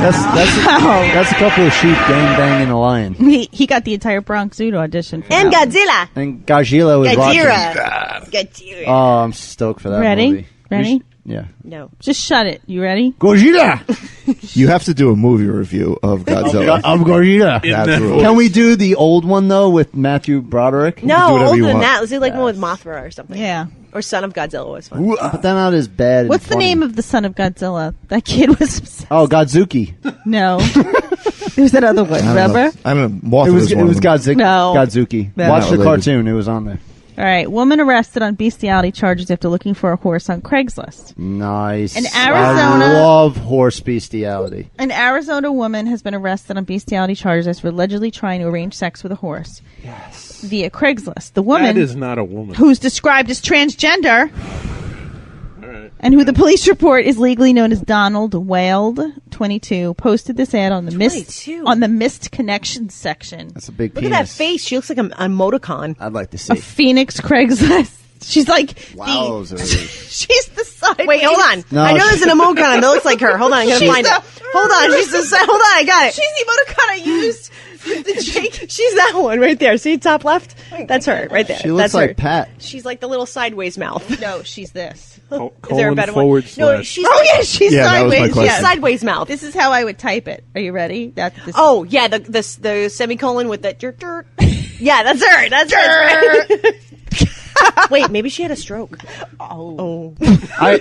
That's a couple of sheep gang banging a lion. He got the entire Bronx Zoo to audition for And that. Godzilla. And Godzilla was watching. Godzilla. Oh, I'm stoked for that Ready? movie. Ready? Yeah. No. Just shut it. You ready? Godzilla! You have to do a movie review of Godzilla. I'm Godzilla. Absolutely. Can we do the old one, though, with Matthew Broderick? No, whatever older you than want. that. Let's do like one with Mothra or something. Yeah. Or Son of Godzilla was fun. But they're not as bad. What's the name of the son of Godzilla? That kid was obsessed. Oh, Godzuki. No. There's that other one, remember? I don't know. Mothra It was one of them. No. Godzuki. No. Watch Not the related. cartoon. It was on there. All right. Woman arrested on bestiality charges after looking for a horse on Craigslist. Nice. In Arizona- I love horse bestiality. An Arizona woman has been arrested on bestiality charges for allegedly trying to arrange sex with a horse. Yes. Via Craigslist. The woman, That is not a woman. who's described as transgender, and who the police report is legally known as Donald Wald, 22, posted this ad on the missed connections section That's a big Look penis. at that face. She looks like an emoticon. I'd like to see. of Phoenix Craigslist. She's like she's the sideways. Wait, hold on. No, I know there's an emoticon that looks like her. Hold on, I'm gonna find it. Hold on, hold on, I got it. She's the emoticon I used with the Jake. She's that one right there. See, top left? That's her, right there. She looks That's like her. Pat. She's like the little sideways mouth. No, she's this. Is there a better forward one? No, slash. she's She's Yeah, that was my sideways. question. Yes. sideways mouth. This is how I would type it. Are you ready? That's this. Oh, yeah, the semicolon with that jerk. Yeah, that's her. That's her. Wait, maybe she had a stroke. Oh. I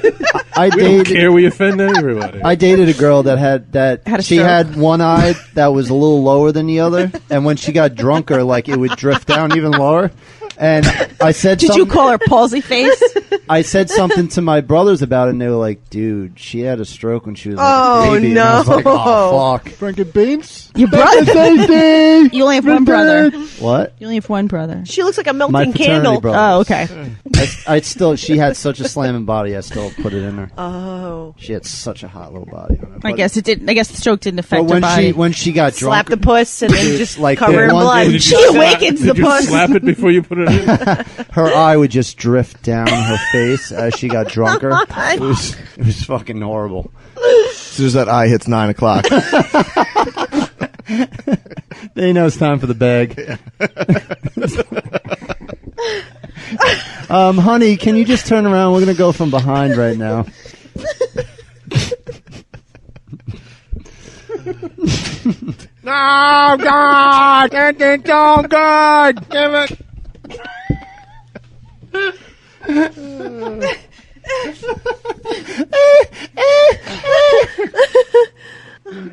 We don't dated. care. We offend everybody. I dated a girl that had a she stroke. had one eye that was a little lower than the other, and when she got drunker, like it would drift down even lower. And I said, Did you call her palsy face? I said something to my brothers about it, and they were like, "Dude, she had a stroke when she was like Oh, a baby." And I was like, no. "Oh fuck, Frankie Beans." Your brother? You only have one brother. What? You only have one brother. She looks like a My melting fraternity candle. brothers. Oh, okay. I still. She had such a slamming body. I still put it in her. Oh. She had such a hot little body. On her. I guess it didn't. I guess the stroke didn't affect But her body. when she got Slap drunk, the puss and then just like cover the her in one blood. thing- Did She you awakens the Did you puss. slap it before you put it in? her eye would just drift down her face as she got drunker. It was fucking horrible. As soon as that eye hits 9 o'clock. They know it's time for the bag. Honey, can you just turn around? We're gonna go from behind right now. No, God! Oh, God! Damn it!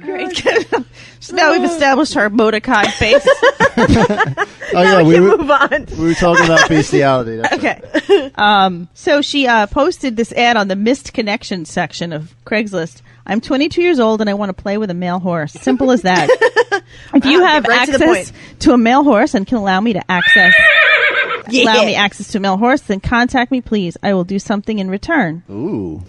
Great. So now we've established her emoticon face. Oh yeah, we were Move on. talking about bestiality. That's right. Okay. So she posted this ad on the missed connections section of Craigslist. I'm 22 years old and I want to play with a male horse. Simple as that. If you Wow, have get right to the access point. to a male horse and can allow me access to a male horse, then contact me, please. I will do something in return. Ooh.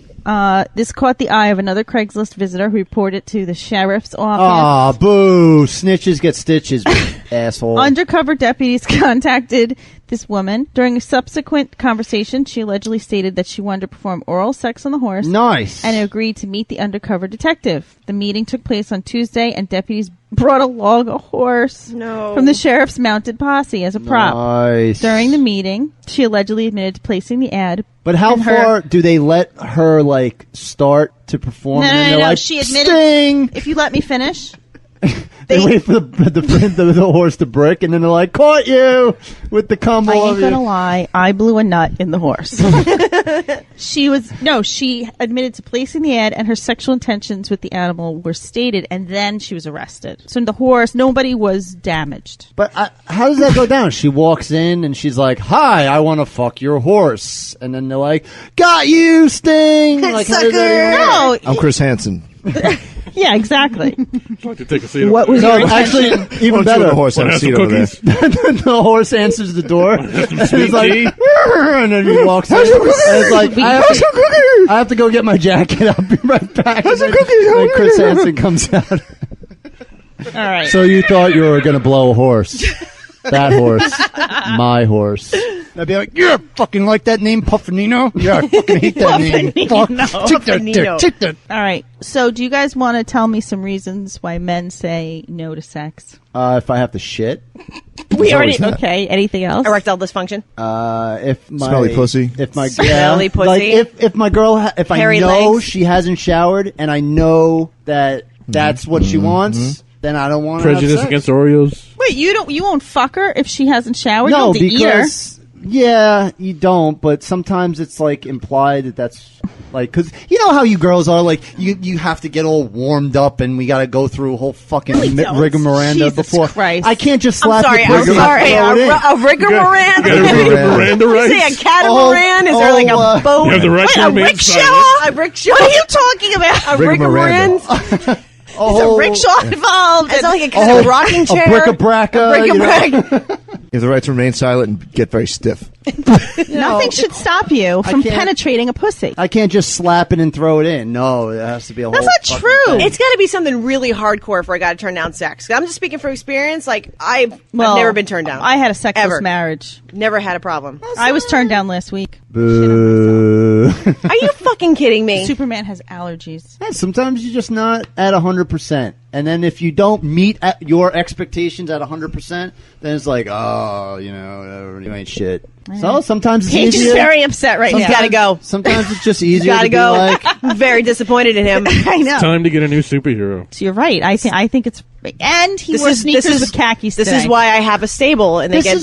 This caught the eye of another Craigslist visitor who reported to the sheriff's office. Aw, boo! Snitches get stitches. asshole. Undercover deputies contacted this woman. During a subsequent conversation, she allegedly stated that she wanted to perform oral sex on the horse. Nice. And agreed to meet the undercover detective. The meeting took place on Tuesday, and deputies brought along a horse from the sheriff's mounted posse as a prop. Nice. During the meeting, she allegedly admitted to placing the ad. But how far do they let her, like, start to perform? No. Like, She admitted. Sting! If you let me finish. They wait for the horse to brick, and then they're like, caught you with the cum I all ain't over gonna you. lie, I blew a nut in the horse. She admitted to placing the ad, and her sexual intentions with the animal were stated, and then she was arrested. So the horse, nobody was damaged. But how does that go down? She walks in, and she's like, hi, I want to fuck your horse. And then they're like, got you, Sting! Like, how does that even work? No, I'm Chris Hansen. yeah, exactly. I'd like to take a seat. What was No, your actually, intention? even better. The horse Wanna has have a some seat over there. cookies? The horse answers the door. And Sweet it's like, tea? and then he walks in. And it's like, I have to go get my jacket. I'll be right back. And then Chris Hansen comes out. All right. So you thought you were going to blow a horse. That horse. My horse. I'd be like, yeah, fucking like that name, Puffinino? Yeah, I fucking hate that name. Fuck. Take that dick. Take that. All right. So do you guys want to tell me some reasons why men say no to sex? If I have to shit. We already... that. Okay. Anything else? Erectile dysfunction. If my Smelly pussy. If my Smelly pussy. Like if my girl, if I Hairy know legs. she hasn't showered and I know that that's what she wants, then I don't want to have Prejudice sex. against Oreos. Wait, you won't fuck her if she hasn't showered? No, you don't have to because yeah, you don't. But sometimes it's like implied that that's like because you know how you girls are. Like you have to get all warmed up, and we got to go through a whole fucking rigmarole Jesus before. Christ. I can't just I'm slap sorry. your I'm pussy and sorry. throw it in. A rigmarole. You got a Miranda You rights? say a catamaran? Is there like a boat? You have the right to Wait, a remain rickshaw? silent. A rickshaw? What are you talking about? A rigmarole? Is a rickshaw involved? Is that like a rocking chair? A bric-a-braca. A you know? bric-a-brac. You have the right to remain silent and get very stiff. Nothing should stop you from can't- penetrating a pussy. I can't just slap it and throw it in. No, it has to be a That's whole not fucking true. thing. It's got to be something really hardcore for I got to turn down sex. I'm just speaking from experience. Like I've Well, never been turned down. I had a sexless Ever. marriage. Never had a problem. I was turned down last week. Boo. Are you fucking kidding me? Superman has allergies. Yeah, sometimes you're just not at 100%. And then if you don't meet your expectations at 100%, then it's like, oh, you know, whatever, you ain't shit. So sometimes it's Paige is easier. very upset right He's now. got to go. Sometimes it's just easier Got to to be go. like, I'm very disappointed in him. I know. Time to get a new superhero. So you're right. I think it's and he wore sneakers with khakis. This today. is why I have a stable, and they this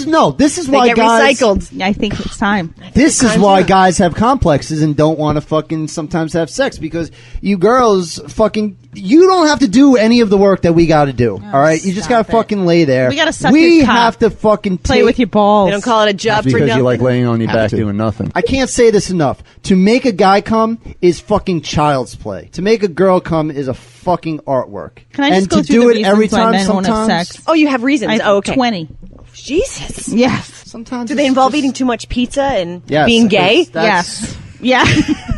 is they why get guys, recycled. I think it's time. this is time's why up. guys have complexes and don't want to fucking sometimes have sex because you girls fucking, you don't have to do any of the work that we got to do. all right. You just got stop to it. fucking lay there. We gotta suck We your cock. have to fucking Play take- with your balls. They don't call it a job for because nothing. you like laying on your Have back to. doing nothing. I can't say this enough. To make a guy come is fucking child's play. To make a girl come is a fucking artwork. Can I just and go to through do the it every reasons why time, men won't have sometimes. sex? Oh, you have reasons. I Oh, okay. 20. Jesus. Yes. Sometimes Do they it's involve just- eating too much pizza and Yes, being gay? that's- Yes. Yeah.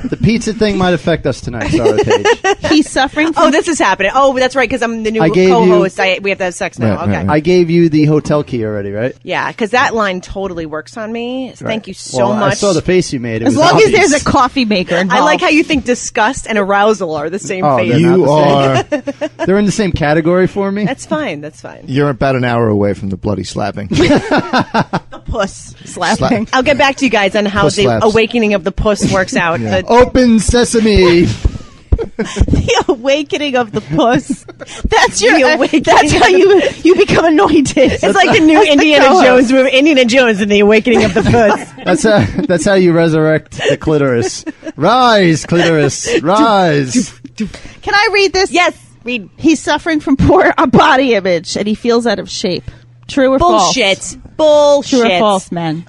The pizza thing might affect us tonight. Sorry, Paige. He's suffering from Oh, this is happening. Oh, that's right, because I'm the new I gave co-host. We have to have sex now. Right, Okay. right, right. I gave you the hotel key already, right? Yeah, because that line totally works on me. Thank you so Well, much. I saw the face you made. It as was long as obvious. there's a coffee maker involved. I like how you think disgust and arousal are the same Oh, face. they're not You the are. same. They're in the same category for me. That's fine. That's fine. You're about an hour away from the bloody slapping. The puss slapping. Slap. I'll get back to you guys on how Puss the slaps. awakening of the puss works out. Open sesame. the awakening of the puss. That's The your. awakening. That's how you become anointed. It's like the new Indiana Jones movie, Indiana Jones and the Awakening of the Puss. That's how you resurrect the clitoris. Rise, clitoris, rise. Can I read this? Yes, read. He's suffering from poor body image and he feels out of shape. True or Bullshit. false? Bullshit. True or false, man?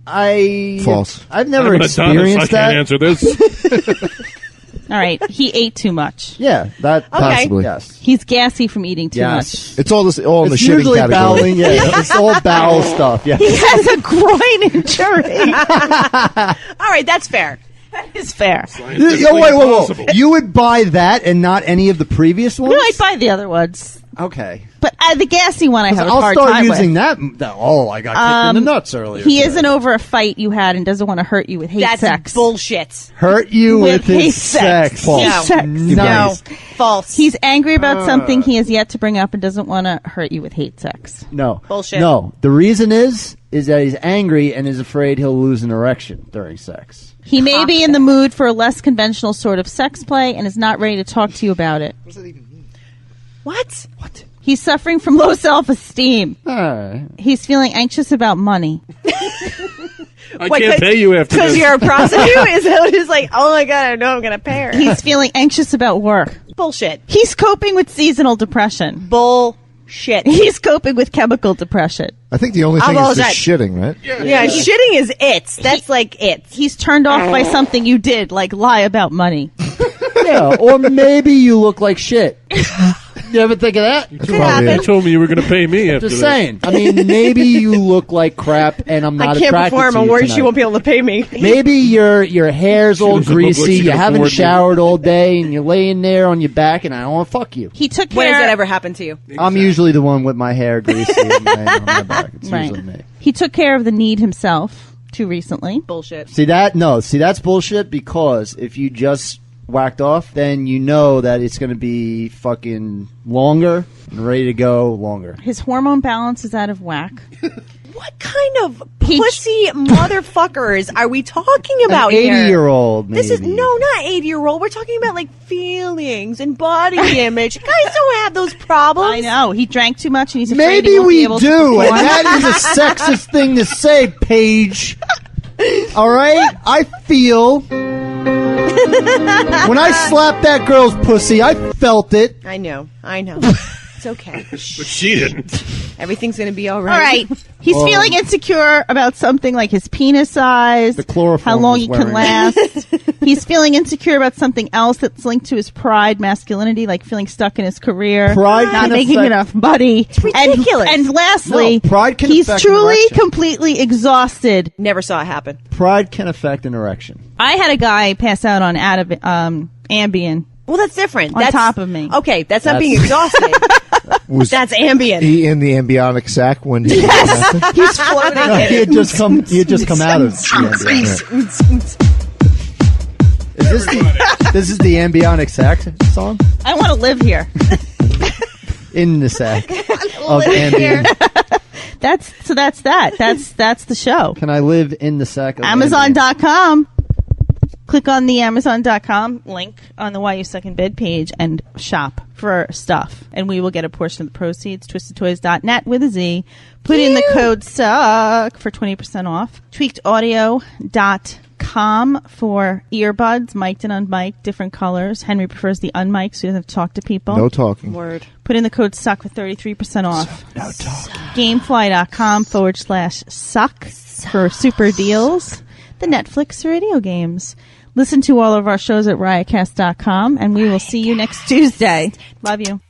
False. I've never I'm an Adonis. I experienced can't that. answer this. All right. He ate too much. Yeah, that Possibly. Yes. He's gassy from eating too much. Yes. It's all in the It's shitting usually category. bowling. Yeah, it's all bowel stuff. Yeah. He has a groin injury. All right, that's fair. It's fair. Whoa. You would buy that and not any of the previous ones? No, I'd buy the other ones. Okay. But the gassy one I have a I'll hard start time using with. that. Oh, I got kicked in the nuts earlier. He isn't over a fight you had and doesn't want to hurt you with hate That's sex. bullshit. Hurt you with hate his sex. False. No. Nice. No. False. He's angry about something he has yet to bring up and doesn't want to hurt you with hate sex. No. Bullshit. No. The reason is that he's angry and is afraid he'll lose an erection during sex. He may be in the mood for a less conventional sort of sex play and is not ready to talk to you about it. What does that even mean? What? He's suffering from low self-esteem. All right. He's feeling anxious about money. I can't pay you after Because this. you're a prostitute? Is that what it's like? Oh my God, I know I'm going to pay her. He's feeling anxious about work. Bullshit. He's coping with seasonal depression. Bullshit. He's coping with chemical depression. I think the only thing is just shitting, right? Yeah, shitting is it. That's like it. He's turned off by something you did, like lie about money. Yeah, or maybe you look like shit. You ever think of that? You told me you were going to pay me after Just this. saying. I mean, maybe you look like crap, and I'm not I can't attracted perform. to I'm you worried she tonight. won't be able to pay me. Maybe your hair's all doesn't look like greasy, she you can haven't afford me. showered all day, and you're laying there on your back, and I don't want to fuck you. He took When has that care. ever happened to you? I'm usually the one with my hair greasy and laying on my back. It's Right. usually me. He took care of the need himself too recently. Bullshit. See, that's bullshit, because if you just whacked off, then you know that it's going to be fucking longer and ready to go longer. His hormone balance is out of whack. What kind of pussy motherfuckers are we talking about An here? 80-year-old, maybe. This is not 80-year-old. We're talking about like feelings and body image. Guys don't have those problems. I know. He drank too much and he's afraid Maybe he won't be we able to do, and perform. that is a sexist thing to say, Paige. All right? I feel... when I slapped that girl's pussy, I felt it. I know. It's okay. But she didn't. Everything's going to be all right. All right. He's feeling insecure about something like his penis size, The chloroform how long was he can wearing last. He's feeling insecure about something else that's linked to his pride, masculinity, like feeling stuck in his career, Pride not can making affect- enough money. ridiculous. And lastly, No, pride can he's affect an truly erection. completely exhausted. Never saw it happen. Pride can affect an erection. I had a guy pass out on Ambien. Well, that's different. On That's top of me. Okay, that's not That's- being exhausted. Was That's Ambien. he in the embryonic sac when he happened? He's floating No, in he it. had just come out of the embryonic. This is the embryonic sac song? I want to live here. In the sac of live here. Ambien. That's the show. Can I live in the sac of Ambien? Amazon.com. Click on the Amazon.com link on the Why You Suck in Bed page and shop for stuff. And we will get a portion of the proceeds. TwistedToys.net with a Z. Put in the code SUCK for 20% off. TweakedAudio.com for earbuds, mic'd and unmic'd, different colors. Henry prefers the unmic'd so he doesn't have to talk to people. No talking. Word. Put in the code SUCK for 33% off. No talking. Gamefly.com/suck for super deals. The Netflix radio games. Listen to all of our shows at riotcast.com, and we will see you next Tuesday. Love you.